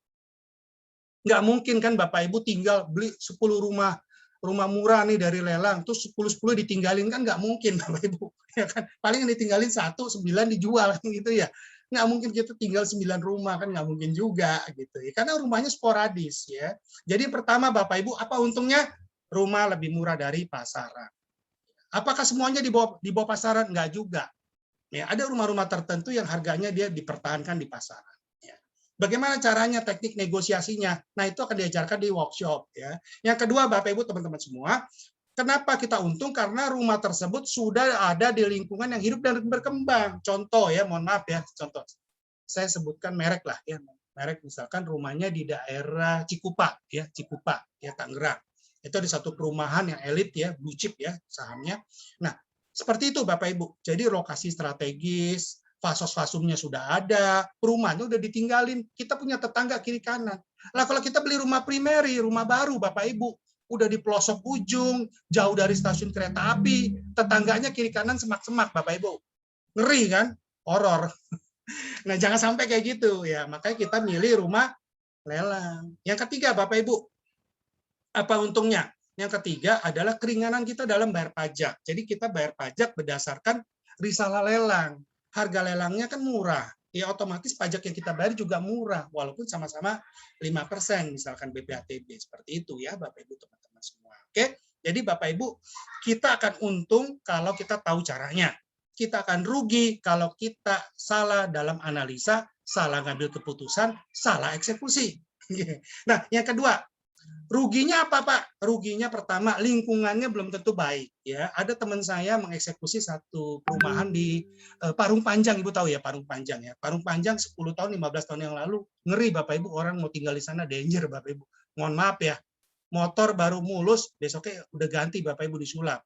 Nggak mungkin kan Bapak Ibu tinggal beli 10 rumah murah nih dari lelang, terus 10 ditinggalin, kan nggak mungkin Bapak Ibu. Ya kan? Paling yang ditinggalin 1, 9 dijual kan gitu ya. Nggak mungkin kita tinggal 9 rumah, kan nggak mungkin juga gitu ya. Karena rumahnya sporadis ya. Jadi pertama Bapak Ibu, apa untungnya? Rumah lebih murah dari pasaran. Apakah semuanya di bawah pasaran? Nggak juga. Ya, ada rumah-rumah tertentu yang harganya dia dipertahankan di pasaran. Bagaimana caranya, teknik negosiasinya? Nah, itu akan diajarkan di workshop. Ya. Yang kedua, Bapak Ibu, teman-teman semua, kenapa kita untung? Karena rumah tersebut sudah ada di lingkungan yang hidup dan berkembang. Contoh ya, mohon maaf ya, contoh. Saya sebutkan merek lah ya, merek misalkan rumahnya di daerah Cikupa ya, Tangerang. Itu ada satu perumahan yang elit ya, blue chip ya sahamnya. Nah, seperti itu Bapak Ibu. Jadi lokasi strategis, fasos-fasumnya sudah ada, perumahannya udah ditinggalin, kita punya tetangga kiri kanan. Lah kalau kita beli rumah primeri, rumah baru Bapak Ibu, udah di pelosok ujung, jauh dari stasiun kereta api, tetangganya kiri kanan semak-semak Bapak Ibu. Ngeri kan? Horor. Nah, jangan sampai kayak gitu ya. Makanya kita milih rumah lelang. Yang ketiga Bapak Ibu, apa untungnya? Yang ketiga adalah keringanan kita dalam bayar pajak. Jadi kita bayar pajak berdasarkan risalah lelang. Harga lelangnya kan murah, ya otomatis pajak yang kita bayar juga murah, walaupun sama-sama 5% misalkan BPHTB, seperti itu ya Bapak Ibu teman-teman semua. Oke, jadi Bapak Ibu kita akan untung kalau kita tahu caranya. Kita akan rugi kalau kita salah dalam analisa, salah ngambil keputusan, salah eksekusi. Nah, yang kedua, ruginya apa Pak? Ruginya pertama lingkungannya belum tentu baik ya. Ada teman saya mengeksekusi satu perumahan di Parung Panjang, Ibu tahu ya Parung Panjang ya. Parung Panjang 10 tahun 15 tahun yang lalu ngeri Bapak Ibu, orang mau tinggal di sana danger Bapak Ibu. Mohon maaf ya. Motor baru mulus, besoknya udah ganti Bapak Ibu disulap.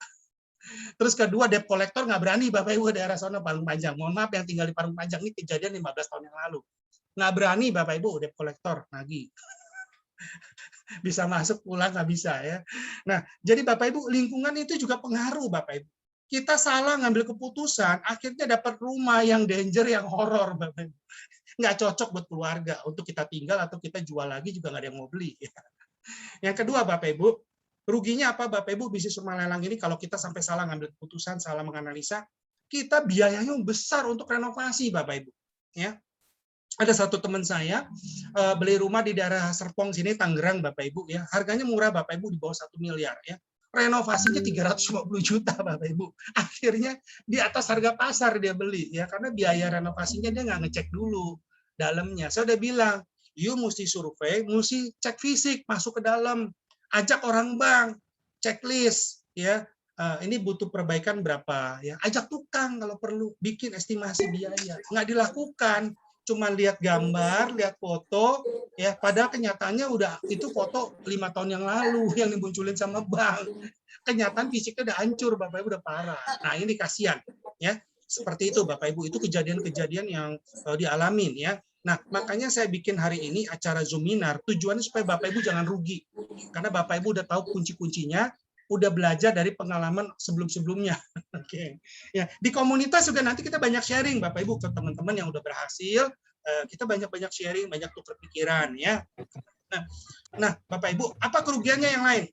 Terus kedua debt collector nggak berani Bapak Ibu daerah sana Parung Panjang. Mohon maaf yang tinggal di Parung Panjang, ini kejadian 15 tahun yang lalu. Nggak berani Bapak Ibu debt collector nagih. Bisa masuk pulang nggak bisa ya. Nah, jadi Bapak Ibu lingkungan itu juga pengaruh Bapak Ibu. Kita salah ngambil keputusan, akhirnya dapat rumah yang danger, yang horor Bapak Ibu. Nggak cocok buat keluarga untuk kita tinggal atau kita jual lagi juga nggak ada yang mau beli. Yang kedua Bapak Ibu, ruginya apa Bapak Ibu bisnis rumah lelang ini kalau kita sampai salah ngambil keputusan, salah menganalisa, kita biayanya besar untuk renovasi Bapak Ibu. Ya, ada satu teman saya beli rumah di daerah Serpong sini Tangerang Bapak Ibu ya, harganya murah Bapak Ibu di bawah 1 miliar ya, renovasinya 350 juta Bapak Ibu, akhirnya di atas harga pasar dia beli ya, karena biaya renovasinya dia nggak ngecek dulu dalamnya. Saya udah bilang, you mesti survei, mesti cek fisik, masuk ke dalam, ajak orang bank, checklist ya. Ini butuh perbaikan berapa ya, ajak tukang kalau perlu, bikin estimasi biaya. Nggak dilakukan, cuma lihat gambar, lihat foto, ya padahal kenyataannya udah itu foto 5 tahun yang lalu yang dimunculin sama bank. Kenyataan fisiknya udah hancur Bapak Ibu, udah parah. Nah, ini kasihan ya. Seperti itu Bapak Ibu, itu kejadian-kejadian yang dialamin ya. Nah, makanya saya bikin hari ini acara Zoominar, tujuannya supaya Bapak Ibu jangan rugi. Karena Bapak Ibu udah tahu kunci-kuncinya, udah belajar dari pengalaman sebelum-sebelumnya. Oke. Ya, di komunitas juga nanti kita banyak sharing Bapak Ibu ke teman-teman yang udah berhasil, kita banyak-banyak sharing, banyak tukar pikiran ya. Nah, Bapak Ibu, apa kerugiannya yang lain?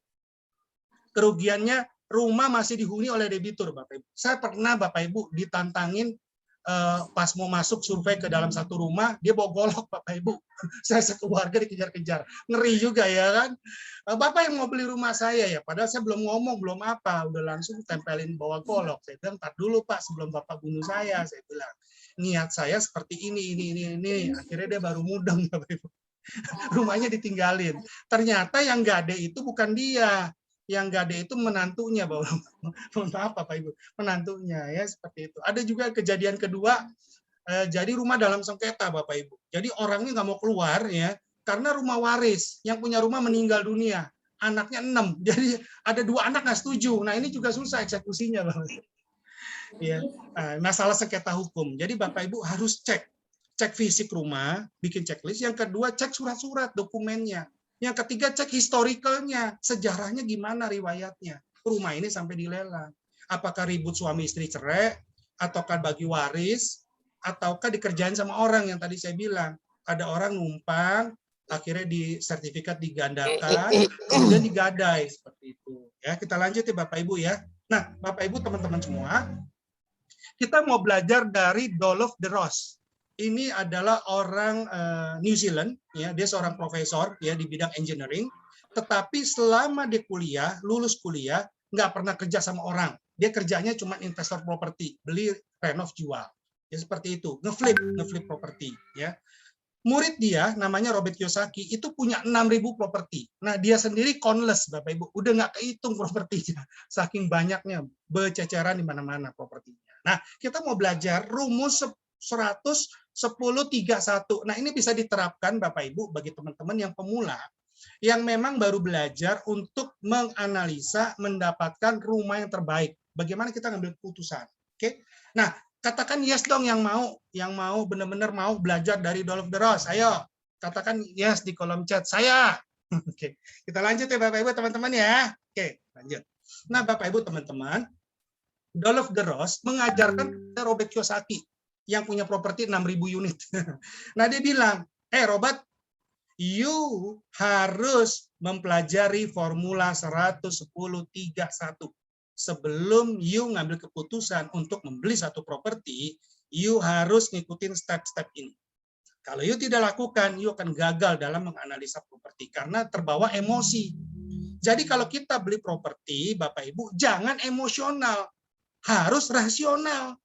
Kerugiannya rumah masih dihuni oleh debitur Bapak Ibu. Saya pernah Bapak Ibu ditantangin pas mau masuk survei ke dalam satu rumah, dia bawa golok Bapak Ibu. Saya sekeluarga dikejar-kejar. Ngeri juga ya kan. Bapak yang mau beli rumah saya ya, padahal saya belum ngomong, belum apa, udah langsung tempelin bawa golok. Saya bilang, "Tar dulu Pak, sebelum Bapak bunuh saya," saya bilang. Niat saya seperti ini. Akhirnya dia baru mudeng Bapak Ibu. Rumahnya ditinggalin. Ternyata yang gade itu bukan dia. Yang gade itu menantunya, Bapak. Mohon maaf Bapak Ibu, menantunya ya seperti itu. Ada juga kejadian kedua, jadi rumah dalam sengketa Bapak Ibu. Jadi orangnya nggak mau keluar ya, karena rumah waris, yang punya rumah meninggal dunia, anaknya 6. Jadi ada 2 anak nggak setuju. Nah ini juga susah eksekusinya Bapak Ibu. Ya, masalah sengketa hukum. Jadi Bapak Ibu harus cek fisik rumah, bikin checklist. Yang kedua, cek surat-surat dokumennya. Yang ketiga, cek historicalnya, sejarahnya gimana riwayatnya. Rumah ini sampai dilelang. Apakah ribut suami istri cerai, ataukah bagi waris, ataukah dikerjain sama orang yang tadi saya bilang. Ada orang numpang, akhirnya di sertifikat digandakan, kemudian digadai seperti itu. Ya, kita lanjut ya Bapak Ibu ya. Nah, Bapak Ibu teman-teman semua, kita mau belajar dari Dolof de Ros. Ini adalah orang New Zealand, ya, dia seorang profesor ya di bidang engineering. Tetapi selama dia kuliah, lulus kuliah, nggak pernah kerja sama orang. Dia kerjanya cuma investor properti, beli, renov, jual. Ya seperti itu, ngeflip properti. Ya. Murid dia namanya Robert Kiyosaki itu punya 6.000 properti. Nah dia sendiri countless Bapak Ibu, udah nggak kehitung propertinya, saking banyaknya, berceceran di mana-mana propertinya. Nah kita mau belajar rumus 100-10-31. Nah ini bisa diterapkan Bapak Ibu bagi teman-teman yang pemula, yang memang baru belajar untuk menganalisa, mendapatkan rumah yang terbaik. Bagaimana kita ngambil keputusan? Oke. Nah, katakan yes dong yang mau benar-benar mau belajar dari Dolof de Ros. Ayo, katakan yes di kolom chat saya. Oke, kita lanjut ya Bapak Ibu teman-teman ya. Oke, lanjut. Nah, Bapak Ibu teman-teman, Dolof de Ros mengajarkan Robert Kiyosaki yang punya properti 6.000 unit. Nah, dia bilang, Robert, you harus mempelajari formula 110-31. Sebelum you ngambil keputusan untuk membeli satu properti, you harus ngikutin step-step ini. Kalau you tidak lakukan, you akan gagal dalam menganalisa properti karena terbawa emosi. Jadi kalau kita beli properti, Bapak Ibu, jangan emosional, harus rasional.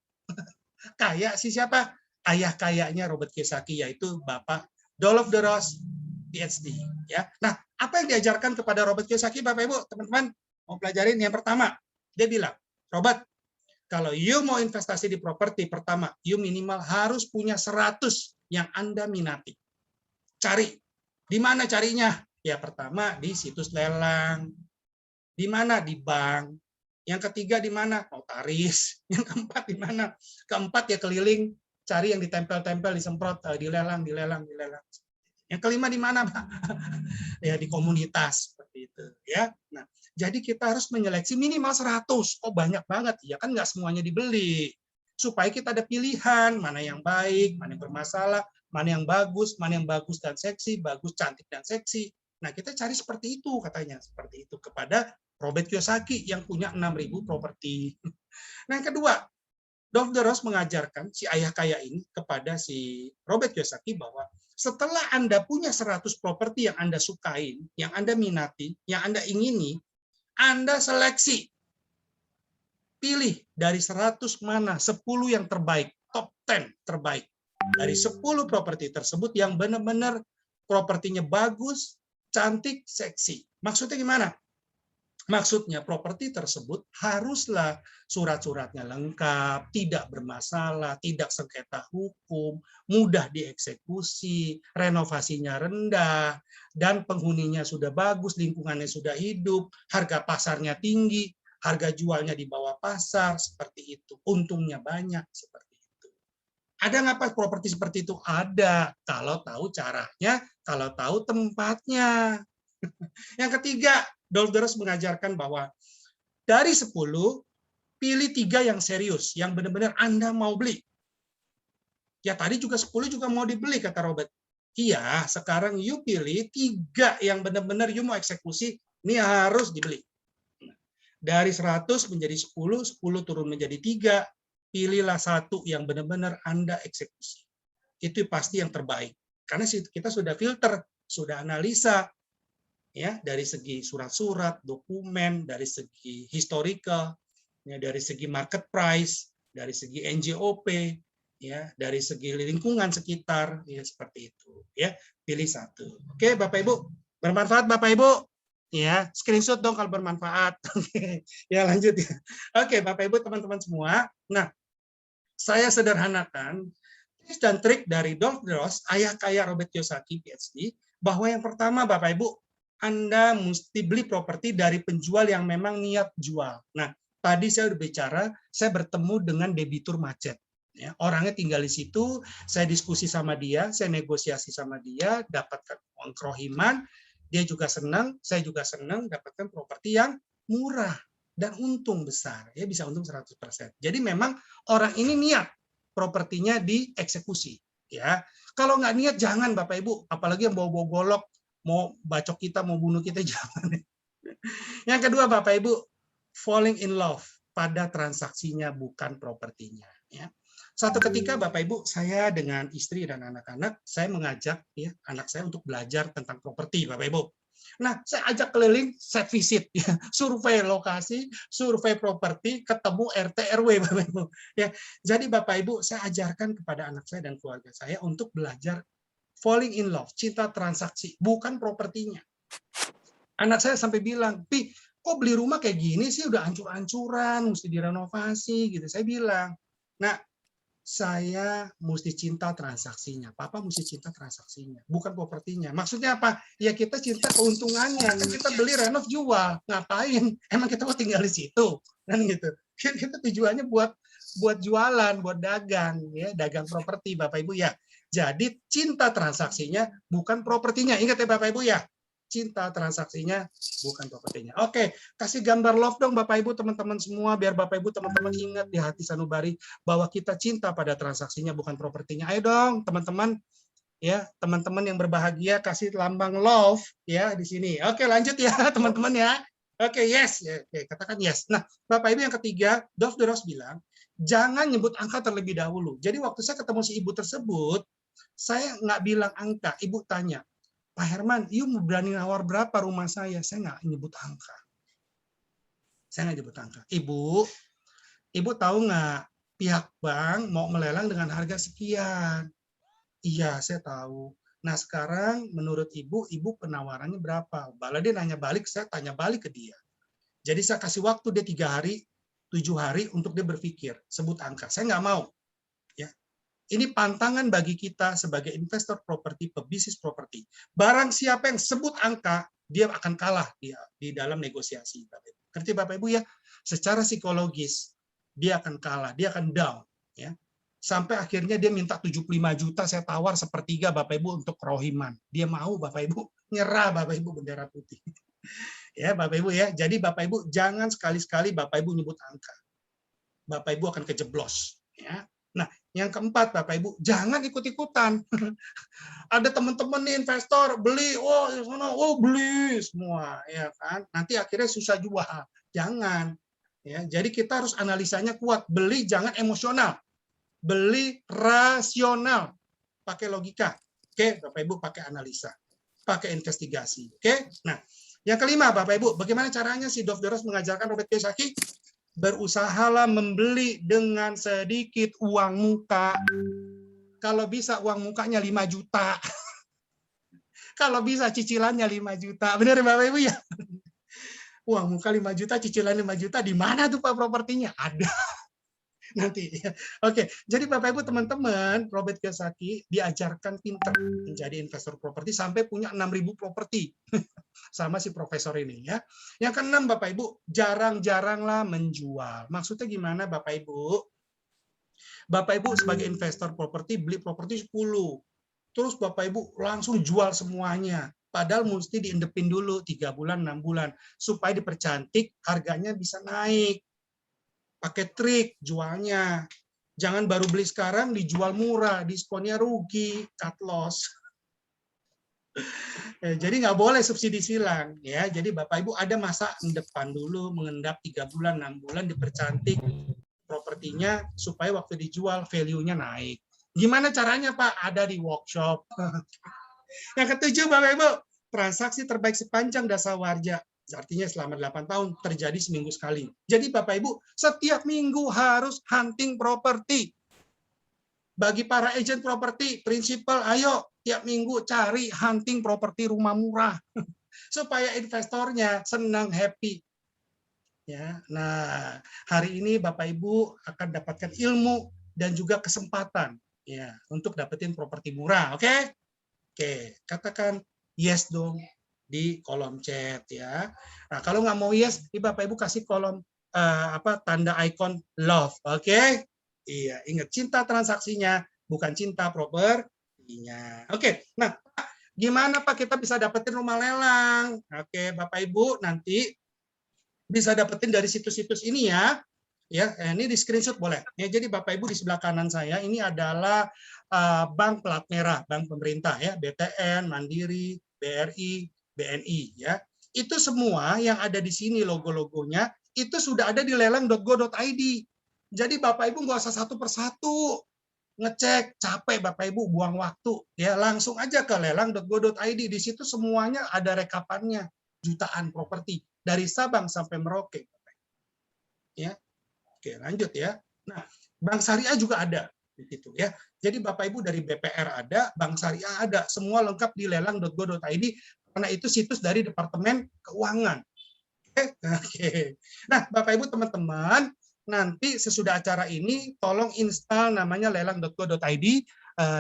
Kayak si siapa? Ayah kayaknya Robert Kiyosaki, yaitu Bapak Dolof de Ros, PhD. Ya. Nah, apa yang diajarkan kepada Robert Kiyosaki, Bapak Ibu, teman-teman mau pelajarin yang pertama. Dia bilang, Robert, kalau you mau investasi di properti, pertama, you minimal harus punya 100 yang Anda minati. Cari. Di mana carinya? Ya, pertama di situs lelang. Di mana? Di bank. Yang ketiga di mana? Notaris. Yang keempat di mana? Keempat ya keliling, cari yang ditempel-tempel, disemprot, dilelang. Yang kelima di mana, Pak? Ya di komunitas seperti itu, ya. Nah, jadi kita harus menyeleksi minimal 100. Oh, banyak banget. Ya kan nggak semuanya dibeli. Supaya kita ada pilihan, mana yang baik, mana yang bermasalah, mana yang bagus dan seksi, bagus, cantik dan seksi. Nah, kita cari seperti itu katanya, seperti itu kepada Robert Kiyosaki yang punya 6.000 properti. Nah, yang kedua, Dolof de Ros mengajarkan si ayah kaya ini kepada si Robert Kiyosaki bahwa setelah Anda punya 100 properti yang Anda sukain, yang Anda minati, yang Anda ingini, Anda seleksi. Pilih dari 100 mana 10 yang terbaik, top 10 terbaik. Dari 10 properti tersebut yang benar-benar propertinya bagus, cantik, seksi. Maksudnya gimana? Maksudnya properti tersebut haruslah surat-suratnya lengkap, tidak bermasalah, tidak sengketa hukum, mudah dieksekusi, renovasinya rendah, dan penghuninya sudah bagus, lingkungannya sudah hidup, harga pasarnya tinggi, harga jualnya di bawah pasar, seperti itu. Untungnya banyak, seperti itu. Ada nggak Pak properti seperti itu? Ada, kalau tahu caranya, kalau tahu tempatnya. Yang ketiga, Dolof de Ros mengajarkan bahwa dari 10, pilih 3 yang serius, yang benar-benar Anda mau beli. Ya tadi juga 10 juga mau dibeli, kata Robert. Iya, sekarang you pilih 3 yang benar-benar you mau eksekusi, ini harus dibeli. Dari 100 menjadi 10, 10 turun menjadi 3, pilihlah 1 yang benar-benar Anda eksekusi. Itu pasti yang terbaik. Karena kita sudah filter, sudah analisa, ya dari segi surat-surat, dokumen, dari segi historical, ya dari segi market price, dari segi NJOP, ya dari segi lingkungan sekitar, ya seperti itu. Ya pilih 1. Oke, Bapak Ibu, bermanfaat Bapak Ibu. Ya screenshot dong kalau bermanfaat. Oke, ya lanjut ya. Oke, Bapak Ibu teman-teman semua. Nah, saya sederhanakan tips dan trik dari Dolof de Ros, ayah kaya Robert Kiyosaki, PhD, bahwa yang pertama Bapak Ibu, Anda mesti beli properti dari penjual yang memang niat jual. Nah, Tadi saya udah bicara, saya bertemu dengan debitur macet. Ya, orangnya tinggal di situ, saya diskusi sama dia, saya negosiasi sama dia, dapatkan uang kerohiman, dia juga senang, saya juga senang, dapatkan properti yang murah dan untung besar, ya bisa untung 100%. Jadi memang orang ini niat propertinya dieksekusi, ya. Kalau nggak niat jangan Bapak Ibu, apalagi yang bawa-bawa golok, mau bacok kita, mau bunuh kita jangan. Yang kedua Bapak Ibu, falling in love pada transaksinya bukan propertinya, ya. Suatu ketika Bapak Ibu, saya dengan istri dan anak-anak, saya mengajak ya anak saya untuk belajar tentang properti Bapak Ibu. Nah, saya ajak keliling, saya visit, ya, survei lokasi, survei properti, ketemu RT RW Bapak Ibu. Ya, jadi Bapak Ibu, saya ajarkan kepada anak saya dan keluarga saya untuk belajar falling in love, cinta transaksi, bukan propertinya. Anak saya sampai bilang, Pi, kok beli rumah kayak gini sih, udah hancur-hancuran, mesti direnovasi, gitu. Saya bilang, nah, saya mesti cinta transaksinya. Papa mesti cinta transaksinya, bukan propertinya. Maksudnya apa? Ya kita cinta keuntungannya. Kan kita beli, renov, jual. Ngapain? Emang kita mau tinggal di situ? Kan gitu. Kita tujuannya buat jualan, buat dagang, ya, dagang properti, Bapak Ibu ya. Jadi cinta transaksinya bukan propertinya. Ingat ya Bapak Ibu ya. Cinta transaksinya bukan propertinya. Oke, kasih gambar love dong Bapak Ibu teman-teman semua biar Bapak Ibu teman-teman ingat di hati sanubari bahwa kita cinta pada transaksinya bukan propertinya. Ayo dong teman-teman ya, teman-teman yang berbahagia kasih lambang love ya di sini. Oke, lanjut ya teman-teman ya. Oke, yes. Oke, katakan yes. Nah, Bapak Ibu yang ketiga, Dov Deros bilang, jangan nyebut angka terlebih dahulu. Jadi waktu saya ketemu si ibu tersebut, saya nggak bilang angka. Ibu tanya, Pak Herman, you berani nawar berapa rumah saya? Saya nggak nyebut angka. Saya nggak nyebut angka. Ibu tahu nggak pihak bank mau melelang dengan harga sekian? Iya, saya tahu. Nah, sekarang menurut ibu penawarannya berapa? Bala dia nanya balik, saya tanya balik ke dia. Jadi saya kasih waktu dia 3 hari, 7 hari untuk dia berpikir, sebut angka. Saya nggak mau. Ya, ini pantangan bagi kita sebagai investor properti, pebisnis properti. Barang siapa yang sebut angka, dia akan kalah di dalam negosiasi. Ngerti Bapak Ibu ya? Secara psikologis, dia akan kalah, dia akan down. Ya. Sampai akhirnya dia minta 75 juta, saya tawar sepertiga Bapak Ibu untuk kerohiman. Dia mau Bapak Ibu, nyerah Bapak Ibu bendera putih. Ya Bapak Ibu ya, jadi Bapak Ibu jangan sekali-sekali Bapak Ibu nyebut angka. Bapak Ibu akan kejeblos. Ya. Nah, yang keempat, Bapak Ibu, jangan ikut-ikutan. Ada teman-teman nih investor beli, beli semua, ya kan? Nanti akhirnya susah jual. Jangan. Ya, jadi kita harus analisanya kuat. Beli jangan emosional. Beli rasional. Pakai logika. Oke, Bapak Ibu pakai analisa. Pakai investigasi. Oke? Nah, yang kelima, Bapak Ibu, bagaimana caranya si Dov Deros mengajarkan Robert Kiyosaki? Berusahalah membeli dengan sedikit uang muka. Kalau bisa uang mukanya 5 juta. Kalau bisa cicilannya 5 juta. Benar Bapak Ibu ya? Uang muka 5 juta, cicilan 5 juta, di mana tuh Pak propertinya? Ada. Nanti ya. Oke, jadi Bapak Ibu teman-teman, Robert Kiyosaki diajarkan pintar menjadi investor properti sampai punya 6.000 properti. Sama si profesor ini ya. Yang keenam Bapak Ibu, jarang-jaranglah menjual. Maksudnya gimana Bapak Ibu? Bapak Ibu sebagai investor properti beli properti 10. Terus Bapak Ibu langsung jual semuanya. Padahal mesti diendepin dulu 3 bulan, 6 bulan supaya dipercantik, harganya bisa naik. Pakai trik jualnya. Jangan baru beli sekarang dijual murah, diskonnya rugi, cut loss. Jadi nggak boleh subsidi silang ya. Jadi Bapak Ibu ada masa depan dulu, mengendap 3 bulan, 6 bulan dipercantik propertinya supaya waktu dijual value-nya naik. Gimana caranya Pak? Ada di workshop. Yang ketujuh Bapak Ibu, transaksi terbaik sepanjang dasawarsa. Artinya selama 8 tahun terjadi seminggu sekali. Jadi Bapak Ibu, setiap minggu harus hunting properti. Bagi para agent properti, prinsipal, ayo tiap minggu cari hunting properti rumah murah. Supaya investornya senang, happy. Ya, nah hari ini Bapak Ibu akan dapatkan ilmu dan juga kesempatan ya untuk dapetin properti murah, oke? Oke, katakan yes dong di kolom chat ya. Nah, kalau nggak mau yes, Bapak Ibu kasih kolom tanda ikon love. Oke? Iya, ingat cinta transaksinya, bukan cinta propertinya. Oke. Nah, gimana Pak kita bisa dapetin rumah lelang? Oke, Bapak Ibu nanti bisa dapetin dari situs-situs ini ya. Ya, ini di screenshot boleh. Ya, jadi Bapak Ibu di sebelah kanan saya ini adalah bank plat merah, bank pemerintah ya, BTN, Mandiri, BRI, BNI ya. Itu semua yang ada di sini logo-logonya itu sudah ada di lelang.go.id. Jadi Bapak Ibu nggak usah satu persatu ngecek, capek Bapak Ibu buang waktu ya, langsung aja ke lelang.go.id. Di situ semuanya ada rekapannya, jutaan properti dari Sabang sampai Merauke. Ya. Oke, lanjut ya. Nah, Bank Syariah juga ada di situ ya. Jadi Bapak Ibu dari BPR ada, Bank Syariah ada, semua lengkap di lelang.go.id karena itu situs dari Departemen Keuangan. Oke. Nah, Bapak Ibu teman-teman, nanti sesudah acara ini tolong install namanya lelang.go.id,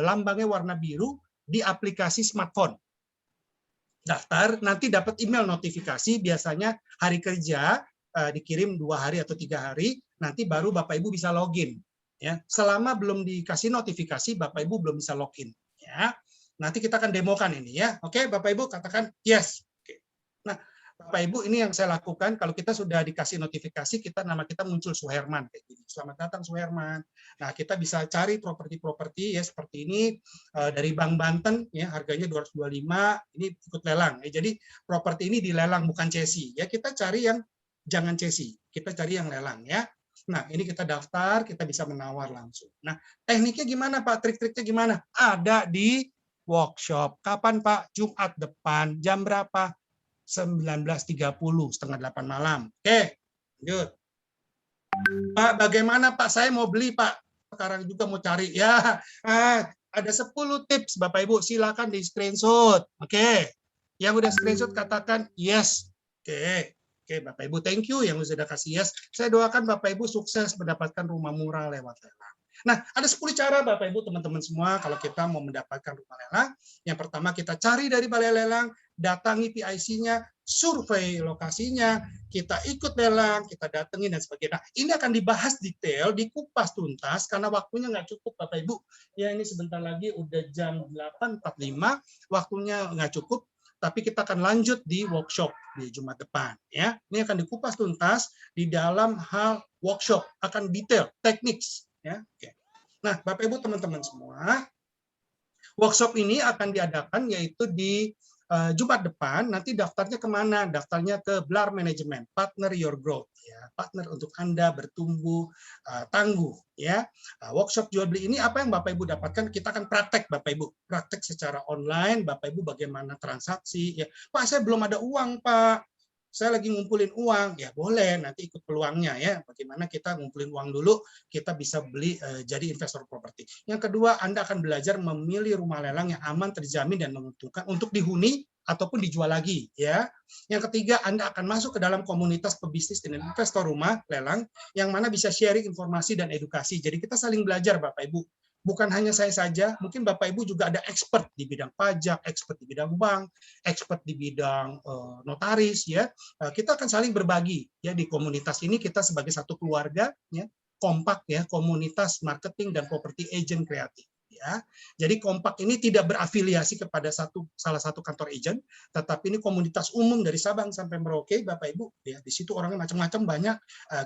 lambangnya warna biru di aplikasi smartphone. Daftar, nanti dapat email notifikasi biasanya hari kerja dikirim 2 hari atau 3 hari, nanti baru Bapak Ibu bisa login. Ya, selama belum dikasih notifikasi, Bapak Ibu belum bisa login. Ya, nanti kita akan demokan ini ya. Oke, Bapak Ibu katakan yes. Oke. Nah, Bapak Ibu ini yang saya lakukan kalau kita sudah dikasih notifikasi, nama kita muncul Suherman kayak gini. Selamat datang Suherman. Nah, kita bisa cari properti-properti ya seperti ini dari Bank Banten ya, harganya 225, ini ikut lelang. Ya, jadi properti ini dilelang bukan cesi. Ya, kita cari yang jangan cesi. Kita cari yang lelang ya. Nah, ini kita daftar, kita bisa menawar langsung. Nah, tekniknya gimana Pak? Trik-triknya gimana? Ada di workshop. Kapan Pak? Jumat depan. Jam berapa? 19.30, setengah 8 malam. Oke, lanjut. Pak, bagaimana Pak? Saya mau beli Pak. Sekarang juga mau cari. Ya, ada 10 tips Bapak Ibu. Silakan di screenshot. Oke. Yang udah screenshot katakan yes. Oke. Oke, Bapak Ibu, thank you yang sudah kasih yes. Saya doakan Bapak Ibu sukses mendapatkan rumah murah lewat lelang. Nah, ada 10 cara Bapak Ibu teman-teman semua kalau kita mau mendapatkan rumah lelang. Yang pertama kita cari dari balai lelang, datangi PIC-nya, survei lokasinya, kita ikut lelang, kita datengin dan sebagainya. Nah, ini akan dibahas detail, dikupas tuntas karena waktunya nggak cukup Bapak Ibu. Ya, ini sebentar lagi udah jam 8.45, waktunya nggak cukup. Tapi kita akan lanjut di workshop di Jumat depan ya. Ini akan dikupas tuntas di dalam hal workshop, akan detail teknik ya. Oke. Nah, Bapak Ibu teman-teman semua, workshop ini akan diadakan yaitu di Jumat depan. Nanti daftarnya kemana? Daftarnya ke BLAR Management, Partner Your Growth ya, partner untuk Anda bertumbuh tangguh ya. Workshop jual beli ini apa yang Bapak Ibu dapatkan? Kita akan praktek Bapak Ibu, praktek secara online. Bapak Ibu bagaimana transaksi ya. Pak, saya belum ada uang Pak, saya lagi ngumpulin uang, ya boleh nanti ikut peluangnya ya. Bagaimana kita ngumpulin uang dulu, kita bisa beli jadi investor properti. Yang kedua, Anda akan belajar memilih rumah lelang yang aman, terjamin dan menguntungkan untuk dihuni ataupun dijual lagi ya. Yang ketiga, Anda akan masuk ke dalam komunitas pebisnis dan investor rumah lelang yang mana bisa sharing informasi dan edukasi. Jadi kita saling belajar Bapak Ibu. Bukan hanya saya saja, mungkin Bapak Ibu juga ada expert di bidang pajak, expert di bidang bank, expert di bidang notaris ya. Kita akan saling berbagi ya di komunitas ini. Kita sebagai satu keluarga ya, kompak ya, komunitas marketing dan property agent kreatif ya. Jadi kompak ini tidak berafiliasi kepada salah satu kantor agent, tetapi ini komunitas umum dari Sabang sampai Merauke Bapak Ibu ya. Di situ orangnya macam-macam banyak,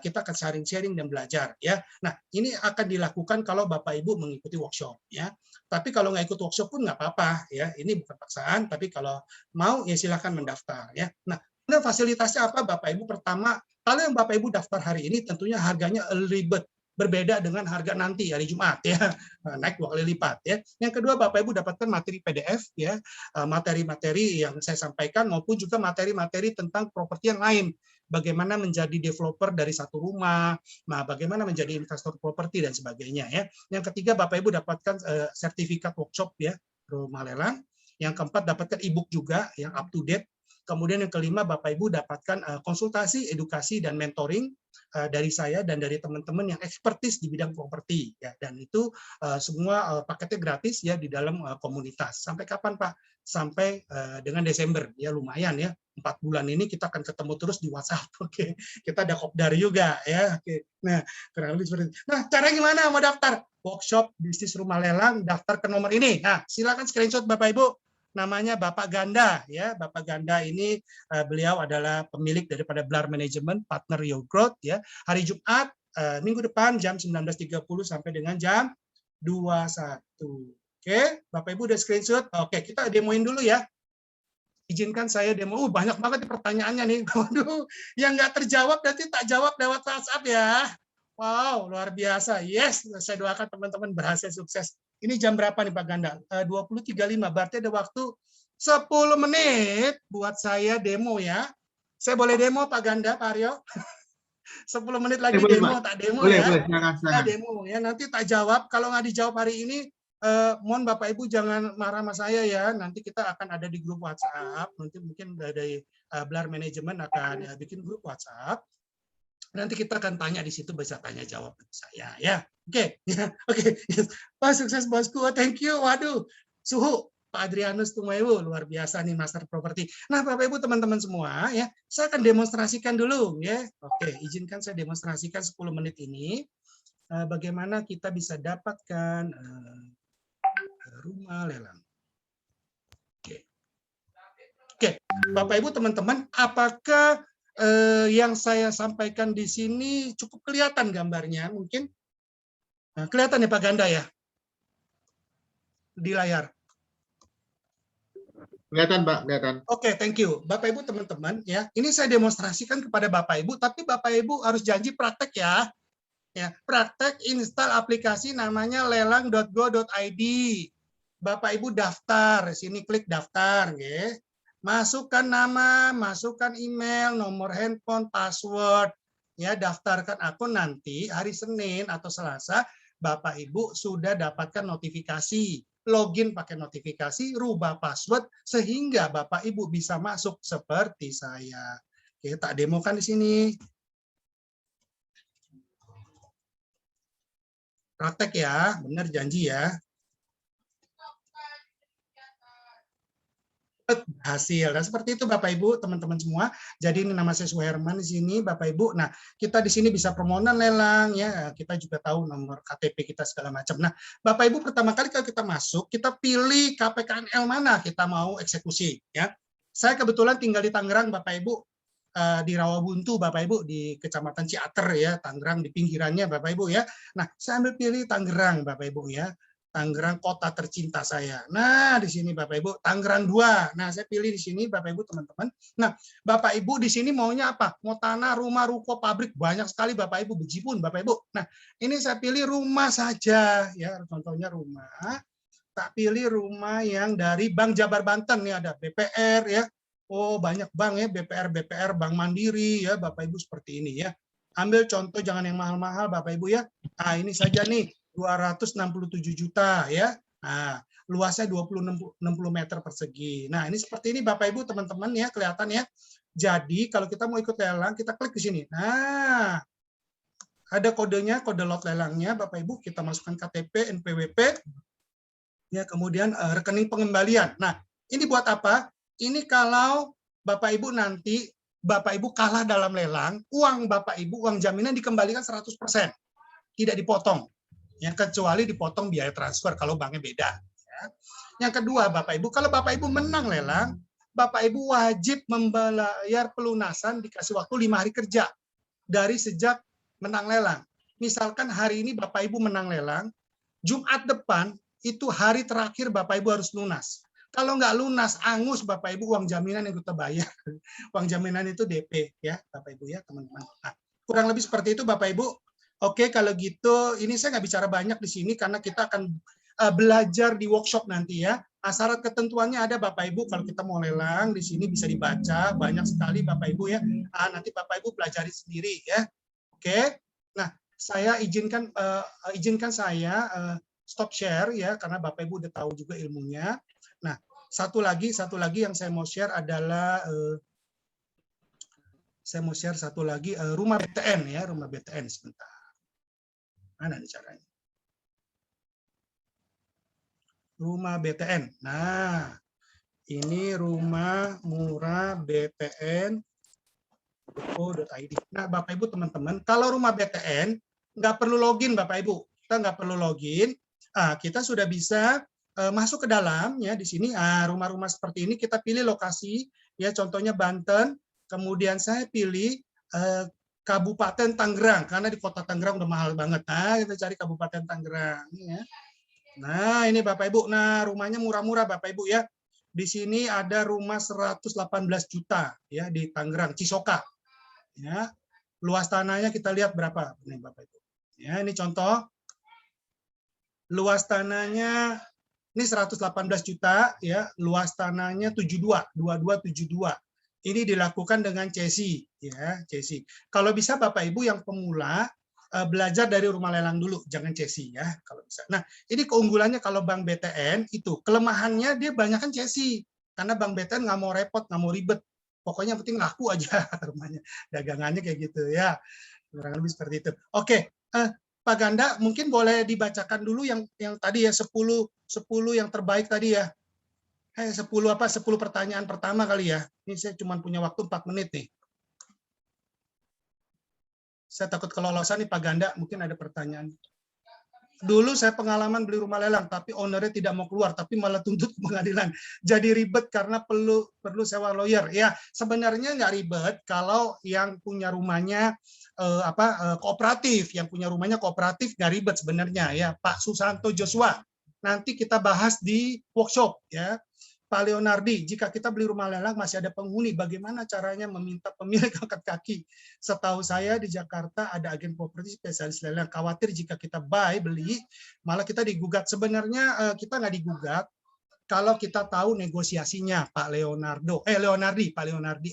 kita akan sharing-sharing dan belajar ya. Nah, ini akan dilakukan kalau Bapak Ibu mengikuti workshop ya. Tapi kalau nggak ikut workshop pun nggak apa-apa ya. Ini bukan paksaan, tapi kalau mau ya silakan mendaftar ya. Nah, fasilitasnya apa Bapak Ibu? Pertama, kalau yang Bapak Ibu daftar hari ini tentunya harganya ribet, berbeda dengan harga nanti hari Jumat ya, naik 2 kali lipat ya. Yang kedua Bapak Ibu dapatkan materi PDF ya, materi-materi yang saya sampaikan maupun juga materi-materi tentang properti yang lain. Bagaimana menjadi developer dari satu rumah, bagaimana menjadi investor properti dan sebagainya ya. Yang ketiga Bapak Ibu dapatkan sertifikat workshop ya, rumah lelang. Yang keempat dapatkan e-book juga yang up to date Kemudian yang kelima, Bapak Ibu dapatkan konsultasi, edukasi, dan mentoring dari saya dan dari teman-teman yang ekspertis di bidang properti. Ya, dan itu semua paketnya gratis ya di dalam komunitas. Sampai kapan, Pak? Sampai dengan Desember. Ya lumayan ya. 4 bulan ini kita akan ketemu terus di WhatsApp. Oke, kita ada kopdar juga ya. Oke. Nah, kurang lebih seperti itu. Nah, cara gimana mau daftar? Workshop bisnis rumah lelang, daftar ke nomor ini. Nah, silakan screenshot Bapak Ibu. Namanya Bapak Ganda ya. Bapak Ganda ini beliau adalah pemilik daripada Blar Management, partner Your Growth ya. Hari Jumat minggu depan jam 19.30 sampai dengan jam 21. Oke, Bapak Ibu udah screenshot. Oke, kita demoin dulu ya. Izinkan saya demo. Banyak banget pertanyaannya nih. Waduh, yang nggak terjawab nanti tak jawab lewat WhatsApp ya. Wow, luar biasa. Yes, saya doakan teman-teman berhasil sukses. Ini jam berapa nih Pak Ganda? 20.35, berarti ada waktu 10 menit buat saya demo ya. Saya boleh demo Pak Ganda, Pak Aryo? 10 menit lagi Boleh, demo, Pak. tak demo Boleh, ya. boleh. Silakan, Kita silakan. demo ya, nanti tak jawab. Kalau nggak dijawab hari ini, mohon Bapak Ibu jangan marah sama saya ya. Nanti kita akan ada di grup WhatsApp. Nanti mungkin dari Blar Management akan bikin grup WhatsApp. Nanti kita akan tanya di situ, bisa tanya jawab saya ya. Oke, ya, oke. Pak sukses bosku, thank you. Waduh, suhu Pak Adrianus Tumewu luar biasa nih master properti. Nah, Bapak Ibu teman-teman semua ya, saya akan demonstrasikan dulu ya. Oke, izinkan saya demonstrasikan 10 menit ini bagaimana kita bisa dapatkan rumah lelang. Oke. Oke, Bapak Ibu teman-teman, apakah yang saya sampaikan di sini cukup kelihatan gambarnya mungkin? Nah, kelihatan ya Pak Ganda ya? Di layar. Kelihatan, Pak, kelihatan. Oke, thank you. Bapak Ibu teman-teman ya, ini saya demonstrasikan kepada Bapak Ibu, tapi Bapak Ibu harus janji praktek ya. Ya, praktek install aplikasi namanya lelang.go.id. Bapak Ibu daftar, sini klik daftar ya. Masukkan nama, masukkan email, nomor handphone, password, ya daftarkan akun. Nanti hari Senin atau Selasa Bapak Ibu sudah dapatkan notifikasi. Login pakai notifikasi, rubah password sehingga Bapak Ibu bisa masuk seperti saya. Kita demokan di sini. Praktek ya, benar janji ya. Hasil. Nah, seperti itu Bapak Ibu, teman-teman semua. Jadi ini nama saya Suherman di sini Bapak Ibu. Nah, kita di sini bisa permohonan lelang ya. Kita juga tahu nomor KTP kita segala macam. Nah, Bapak Ibu pertama kali kalau kita masuk, kita pilih KPKNL mana kita mau eksekusi ya. Saya kebetulan tinggal di Tangerang Bapak Ibu, di Rawabuntu Bapak Ibu, di Kecamatan Ciater ya, Tangerang di pinggirannya Bapak Ibu ya. Nah, saya ambil pilih Tangerang Bapak Ibu ya. Tangerang kota tercinta saya. Nah, di sini Bapak Ibu, Tangerang 2. Nah, saya pilih di sini Bapak Ibu teman-teman. Nah, Bapak Ibu di sini maunya apa? Mau tanah, rumah, ruko, pabrik, banyak sekali Bapak Ibu, bejibun Bapak Ibu. Nah, ini saya pilih rumah saja ya, contohnya rumah. Tak pilih rumah yang dari Bank Jabar Banten nih, ada BPR ya. Oh, banyak bank ya, BPR, Bank Mandiri ya, Bapak Ibu seperti ini ya. Ambil contoh jangan yang mahal-mahal Bapak Ibu ya. Nah, ini saja nih 267 juta ya. Nah, luasnya 60 meter persegi. Nah, ini seperti ini Bapak Ibu teman-teman ya, kelihatan ya. Jadi kalau kita mau ikut lelang, kita klik di sini. Nah, ada kodenya, kode lot lelangnya Bapak Ibu, kita masukkan KTP, NPWP, ya kemudian rekening pengembalian. Nah, ini buat apa? Ini kalau Bapak Ibu nanti Bapak Ibu kalah dalam lelang, uang Bapak Ibu, uang jaminan dikembalikan 100%, tidak dipotong. Ya, kecuali dipotong biaya transfer kalau banknya beda. Ya. Yang kedua, Bapak Ibu, kalau Bapak Ibu menang lelang, Bapak Ibu wajib membayar pelunasan dikasih waktu 5 hari kerja dari sejak menang lelang. Misalkan hari ini Bapak Ibu menang lelang, Jumat depan itu hari terakhir Bapak Ibu harus lunas. Kalau nggak lunas, angus Bapak Ibu uang jaminan yang kita bayar. Uang jaminan itu DP ya Bapak Ibu ya teman-teman. Nah, kurang lebih seperti itu Bapak Ibu. Oke, kalau gitu ini saya nggak bicara banyak di sini karena kita akan belajar di workshop nanti ya. Syarat ketentuannya ada Bapak Ibu, kalau kita mau lelang di sini bisa dibaca banyak sekali Bapak Ibu ya. Nanti Bapak Ibu pelajari sendiri ya. Oke. Nah, saya izinkan saya stop share ya karena Bapak Ibu udah tahu juga ilmunya. Nah, Satu lagi yang saya mau share adalah rumah BTN ya, rumah BTN sebentar. Mana nih caranya? Rumah BTN. Nah, ini rumah murah BTN.co.id. Nah, Bapak Ibu teman-teman, kalau rumah BTN nggak perlu login Bapak Ibu. Kita nggak perlu login. Kita sudah bisa masuk ke dalam ya di sini. Rumah-rumah seperti ini kita pilih lokasi ya, contohnya Banten. Kemudian saya pilih Kabupaten Tangerang karena di Kota Tangerang udah mahal banget. Nah, kita cari Kabupaten Tangerang ya. Nah, ini Bapak Ibu. Nah, rumahnya murah-murah Bapak Ibu ya. Di sini ada rumah 118 juta ya di Tangerang, Cisoka. Ya. Luas tanahnya kita lihat berapa nih Bapak Ibu. Ya, ini contoh. Luas tanahnya ini 118 juta ya, luas tanahnya 2272. Ini dilakukan dengan cesi ya, cesi. Kalau bisa Bapak Ibu yang pemula belajar dari rumah lelang dulu, jangan cesi ya kalau bisa. Nah, ini keunggulannya kalau Bank BTN itu, kelemahannya dia banyak kan cesi. Karena Bank BTN nggak mau repot, nggak mau ribet. Pokoknya yang penting laku aja rumahnya. Dagangannya kayak gitu ya. Kurang lebih seperti itu. Oke, Pak Ganda mungkin boleh dibacakan dulu yang tadi ya 10 yang terbaik tadi ya. 10 pertanyaan pertama kali ya. Ini saya cuma punya waktu 4 menit nih. Saya takut kelolosan nih Pak Ganda, mungkin ada pertanyaan. Dulu saya pengalaman beli rumah lelang, tapi ownernya tidak mau keluar, tapi malah tuntut pengadilan. Jadi ribet karena perlu sewa lawyer. Ya, sebenarnya nggak ribet kalau yang punya rumahnya kooperatif, yang punya rumahnya kooperatif nggak ribet sebenarnya ya. Pak Susanto Joshua, nanti kita bahas di workshop ya. Pak Leonardi, jika kita beli rumah lelang masih ada penghuni, bagaimana caranya meminta pemilik angkat kaki? Setahu saya di Jakarta ada agen properti spesialis lelang. Khawatir jika kita beli, malah kita digugat. Sebenarnya kita nggak digugat kalau kita tahu negosiasinya, Pak Leonardi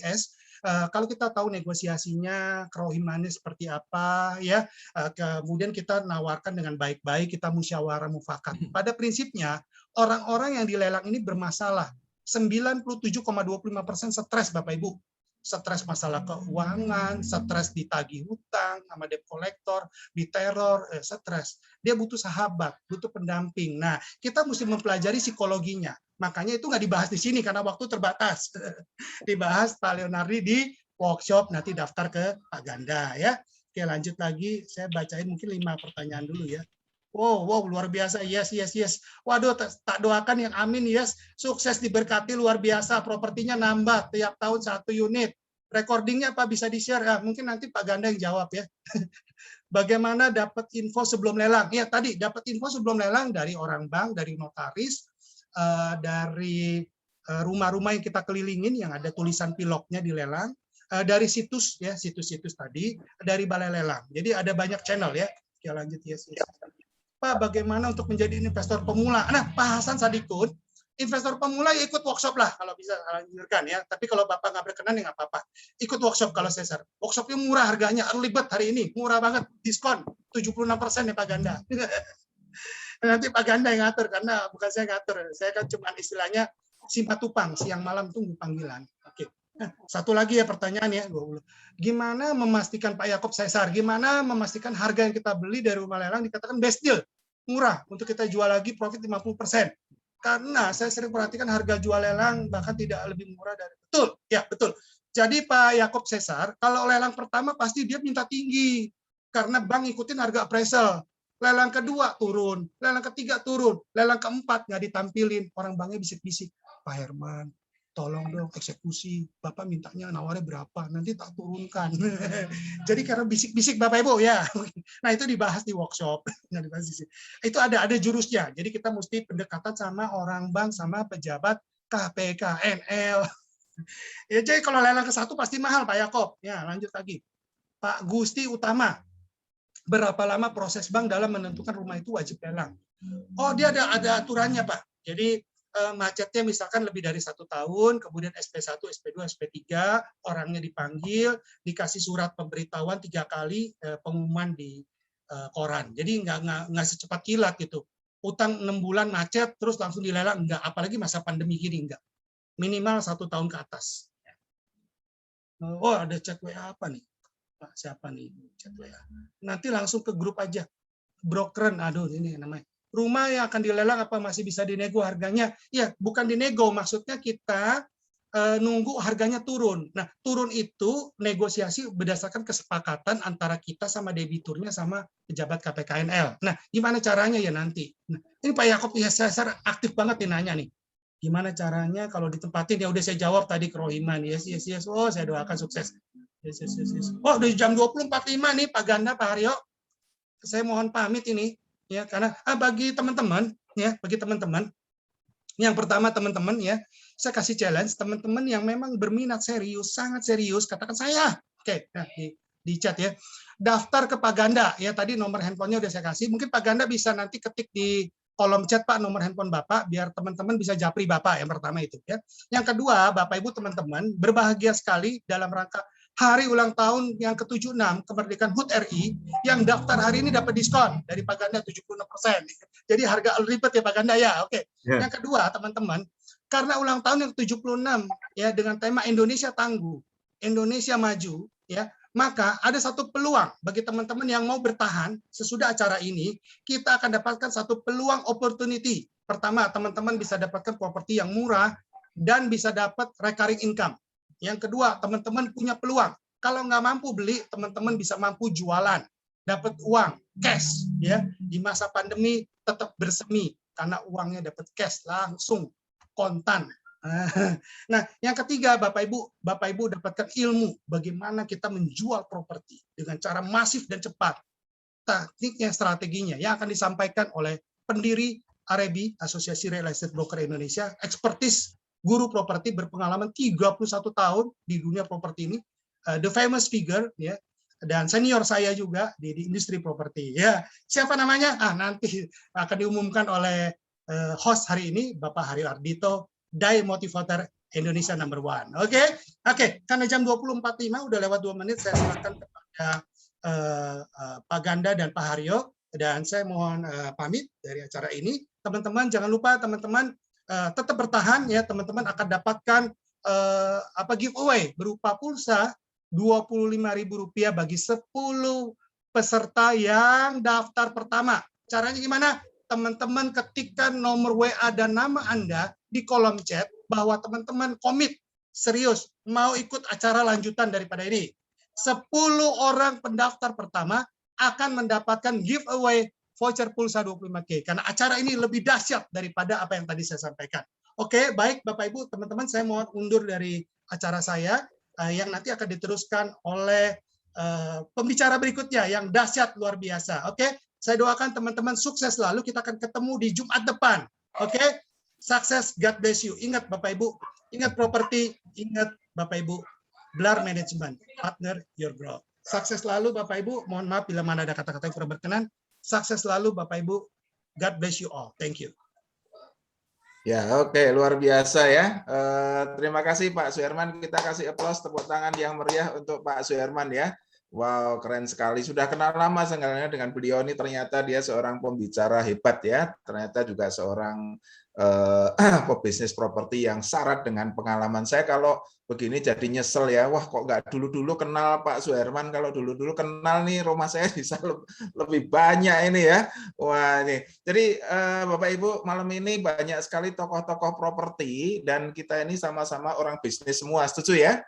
S. Kalau kita tahu negosiasinya, kerohimannya seperti apa, ya, kemudian kita nawarkan dengan baik-baik, kita musyawarah mufakat. Pada prinsipnya, orang-orang yang dilelang ini bermasalah. 97,25% stres, Bapak Ibu. Stres masalah keuangan, stres ditagih hutang sama debt collector, diteror, stres. Dia butuh sahabat, butuh pendamping. Nah, kita mesti mempelajari psikologinya. Makanya itu nggak dibahas di sini karena waktu terbatas. Dibahas Pak Leonardi di workshop, nanti daftar ke Pak Ganda ya. Oke, lanjut lagi. Saya bacain mungkin 5 pertanyaan dulu ya. Wow, luar biasa. Yes. Waduh, tak doakan yang amin, yes. Sukses diberkati luar biasa. Propertinya nambah tiap tahun 1 unit. Recordingnya apa bisa di-share? Mungkin nanti Pak Ganda yang jawab ya. Bagaimana dapat info sebelum lelang? Ya, tadi dapat info sebelum lelang dari orang bank, dari notaris, dari rumah-rumah yang kita kelilingin yang ada tulisan piloknya di lelang, dari situs ya, situs-situs tadi, dari balai lelang. Jadi ada banyak channel ya. Oke, lanjut yes. Pak, bagaimana untuk menjadi investor pemula? Nah, Pak Hasan Sadikun, investor pemula ya ikut workshop lah kalau bisa lanjutkan ya. Tapi kalau Bapak nggak berkenan ya nggak apa-apa. Ikut workshop kalau Cesar. Workshopnya murah harganya, early bird hari ini, murah banget, diskon 76% ya Pak Ganda. Nanti Pak Ganda yang ngatur karena bukan saya ngatur. Saya kan cuma istilahnya simpat tupang, siang malam tunggu panggilan. Oke. Nah, satu lagi ya pertanyaan ya, gimana memastikan Pak Yakob Cesar, gimana memastikan harga yang kita beli dari rumah lelang dikatakan best deal, murah untuk kita jual lagi profit 50%. Karena saya sering perhatikan harga jual lelang bahkan tidak lebih murah dari betul. Jadi Pak Yakob Cesar, kalau lelang pertama pasti dia minta tinggi karena bank ikutin harga appraisal. Lelang kedua turun, lelang ketiga turun, lelang keempat nggak ditampilin, orang banknya bisik-bisik, Pak Herman, tolong dong eksekusi, Bapak mintanya nawarnya berapa, nanti tak turunkan. Jadi karena bisik-bisik Bapak Ibu ya. Nah itu dibahas di workshop. Itu ada jurusnya. Jadi kita mesti pendekatan sama orang bank, sama pejabat KPK, NL. Ya, jadi kalau lelang ke satu pasti mahal Pak Yakob. Ya lanjut lagi. Pak Gusti Utama, berapa lama proses bank dalam menentukan rumah itu wajib lelang? Oh dia ada aturannya Pak. Jadi macetnya misalkan lebih dari 1 tahun, kemudian SP1, SP2, SP3, orangnya dipanggil, dikasih surat pemberitahuan 3 kali pengumuman di koran. Jadi nggak secepat kilat gitu. utang 6 bulan macet terus langsung dilelang, enggak. Apalagi masa pandemi gini, enggak. Minimal 1 tahun ke atas. Oh, ada chat WA apa nih? Pak, siapa nih chat WA? Nanti langsung ke grup aja. Brokeren, aduh ini namanya. Rumah yang akan dilelang apa masih bisa dinego harganya? Ya, bukan dinego, maksudnya kita nunggu harganya turun. Nah, turun itu negosiasi berdasarkan kesepakatan antara kita sama debiturnya sama pejabat KPKNL. Nah, gimana caranya ya nanti? Nah, ini Pak Yakob ya, saya aktif banget nih nanya nih. Gimana caranya kalau ditempatin? Ya udah saya jawab tadi ke Rohiman. Yes, yes, yes. Oh, saya doakan sukses. Yes, yes, yes, yes. Oh, udah jam 20.45 nih Pak Ganda, Pak Haryo. Saya mohon pamit ini ya, karena bagi teman-teman ya, bagi teman-teman yang pertama teman-teman ya, saya kasih challenge teman-teman yang memang berminat serius, sangat serius, katakan saya. Oke, nah, di chat ya. Daftar ke Pak Ganda ya, tadi nomor handphonenya udah saya kasih. Mungkin Pak Ganda bisa nanti ketik di kolom chat Pak nomor handphone Bapak biar teman-teman bisa japri Bapak, yang pertama itu ya. Yang kedua, Bapak Ibu teman-teman, berbahagia sekali dalam rangka hari ulang tahun yang ke-76 kemerdekaan HUT RI, yang daftar hari ini dapat diskon dari Pak Ganda 76%. Jadi harga ribet ya Pak Ganda ya. Oke. Yeah. Yang kedua, teman-teman, karena ulang tahun yang ke-76 ya dengan tema Indonesia Tangguh, Indonesia Maju ya, maka ada satu peluang bagi teman-teman yang mau bertahan sesudah acara ini, kita akan dapatkan satu peluang opportunity. Pertama, teman-teman bisa dapatkan properti yang murah dan bisa dapat recurring income. Yang kedua, teman-teman punya peluang. Kalau nggak mampu beli, teman-teman bisa mampu jualan, dapat uang, cash, ya. Di masa pandemi tetap bersemi karena uangnya dapat cash langsung, kontan. Nah, yang ketiga, Bapak Ibu dapatkan ilmu bagaimana kita menjual properti dengan cara masif dan cepat. Tekniknya, strateginya yang akan disampaikan oleh pendiri AREBI, Asosiasi Real Estate Broker Indonesia, ekspertis guru properti berpengalaman 31 tahun di dunia properti ini, the famous figure ya, dan senior saya juga di industri properti ya. Siapa namanya? Nanti akan diumumkan oleh host hari ini, Bapak Haryo Ardito, Die Motivator Indonesia number 1. Oke, karena jam 20.45 udah lewat 2 menit, saya serahkan kepada Pak Ganda dan Pak Haryo, dan saya mohon pamit dari acara ini. Teman-teman jangan lupa teman-teman tetap bertahan ya, teman-teman akan dapatkan giveaway berupa pulsa Rp25.000 bagi 10 peserta yang daftar pertama. Caranya gimana? Teman-teman ketikkan nomor WA dan nama Anda di kolom chat bahwa teman-teman komit serius mau ikut acara lanjutan daripada ini. 10 orang pendaftar pertama akan mendapatkan giveaway voucher pulsa 25K, karena acara ini lebih dahsyat daripada apa yang tadi saya sampaikan. Oke, baik Bapak Ibu, teman-teman, saya mohon undur dari acara saya yang nanti akan diteruskan oleh pembicara berikutnya yang dahsyat luar biasa. Oke, saya doakan teman-teman sukses selalu, kita akan ketemu di Jumat depan. Oke, sukses, God bless you. Ingat Bapak Ibu, ingat properti, ingat Bapak Ibu, Blar Management, partner your growth. Sukses selalu Bapak Ibu, mohon maaf bila mana ada kata-kata yang kurang berkenan. Sukses selalu Bapak Ibu. God bless you all. Thank you. Ya, oke, luar biasa ya. Terima kasih Pak Suherman. Kita kasih aplaus, tepuk tangan yang meriah untuk Pak Suherman ya. Wow, keren sekali. Sudah kenal lama sebenarnya dengan beliau ini. Ternyata dia seorang pembicara hebat ya. Ternyata juga seorang pebisnis properti yang syarat dengan pengalaman. Saya kalau begini jadi nyesel ya. Wah, kok nggak dulu-dulu kenal Pak Suherman. Kalau dulu-dulu kenal nih, rumah saya bisa lebih banyak ini ya. Wah, ini. Jadi Bapak Ibu, malam ini banyak sekali tokoh-tokoh properti dan kita ini sama-sama orang bisnis semua. Setuju ya?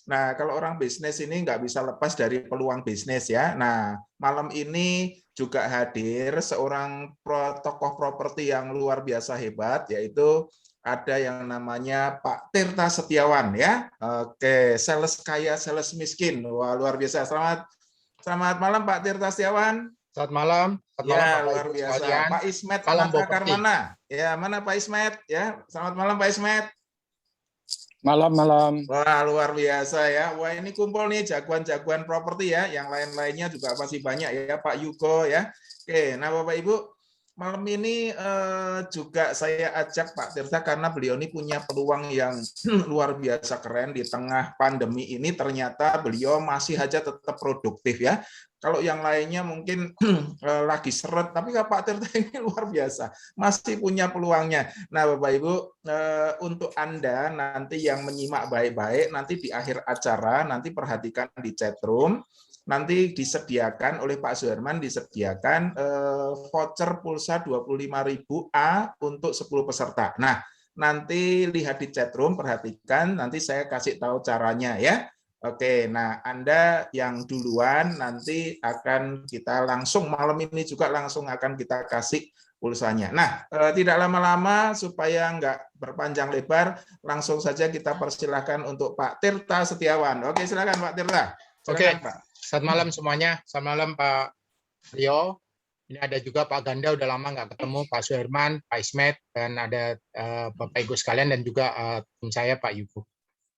Nah, kalau orang bisnis ini nggak bisa lepas dari peluang bisnis ya. Nah, malam ini juga hadir seorang tokoh properti yang luar biasa hebat, yaitu ada yang namanya Pak Tirta Setiawan ya. Oke, sales kaya, sales miskin. Wah, luar biasa. Selamat malam Pak Tirta Setiawan. Selamat malam. Ya, luar biasa. Sekalian. Pak Ismet Makakar mana? Ya, mana Pak Ismet? Ya, selamat malam Pak Ismet. Malam. Wah, luar biasa ya. Wah, ini kumpul nih jagoan-jagoan properti ya. Yang lain-lainnya juga masih banyak ya, Pak Yugo ya. Oke, nah Bapak Ibu, malam ini juga saya ajak Pak Tirta karena beliau ini punya peluang yang luar biasa keren di tengah pandemi ini. Ternyata beliau masih aja tetap produktif ya. Kalau yang lainnya mungkin lagi seret, tapi Pak Tirta ini luar biasa, masih punya peluangnya. Nah, Bapak Ibu, untuk Anda nanti yang menyimak baik-baik, nanti di akhir acara nanti perhatikan di chat room. Nanti disediakan oleh Pak Suherman, disediakan voucher pulsa 25.000 A untuk 10 peserta. Nah, nanti lihat di chat room, perhatikan, nanti saya kasih tahu caranya ya. Oke, nah Anda yang duluan nanti akan kita langsung, malam ini juga langsung akan kita kasih pulsanya. Nah, tidak lama-lama supaya nggak berpanjang lebar, langsung saja kita persilahkan untuk Pak Tirta Setiawan. Oke, silakan Pak Tirta. Silakan, Oke, Pak. selamat malam semuanya. Selamat malam Pak Rio. Ini ada juga Pak Ganda, udah lama nggak ketemu, Pak Suherman, Pak Ismet, dan ada Bapak Ibu sekalian, dan juga tim saya Pak Yugo.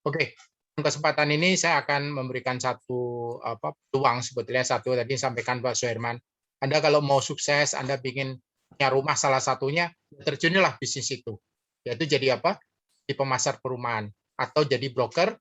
Oke, dalam kesempatan ini saya akan memberikan satu peluang sebetulnya, satu tadi sampaikan Pak Suherman. Anda kalau mau sukses, Anda ingin punya rumah salah satunya, terjunilah bisnis itu. Yaitu jadi apa? Di pemasar perumahan atau jadi broker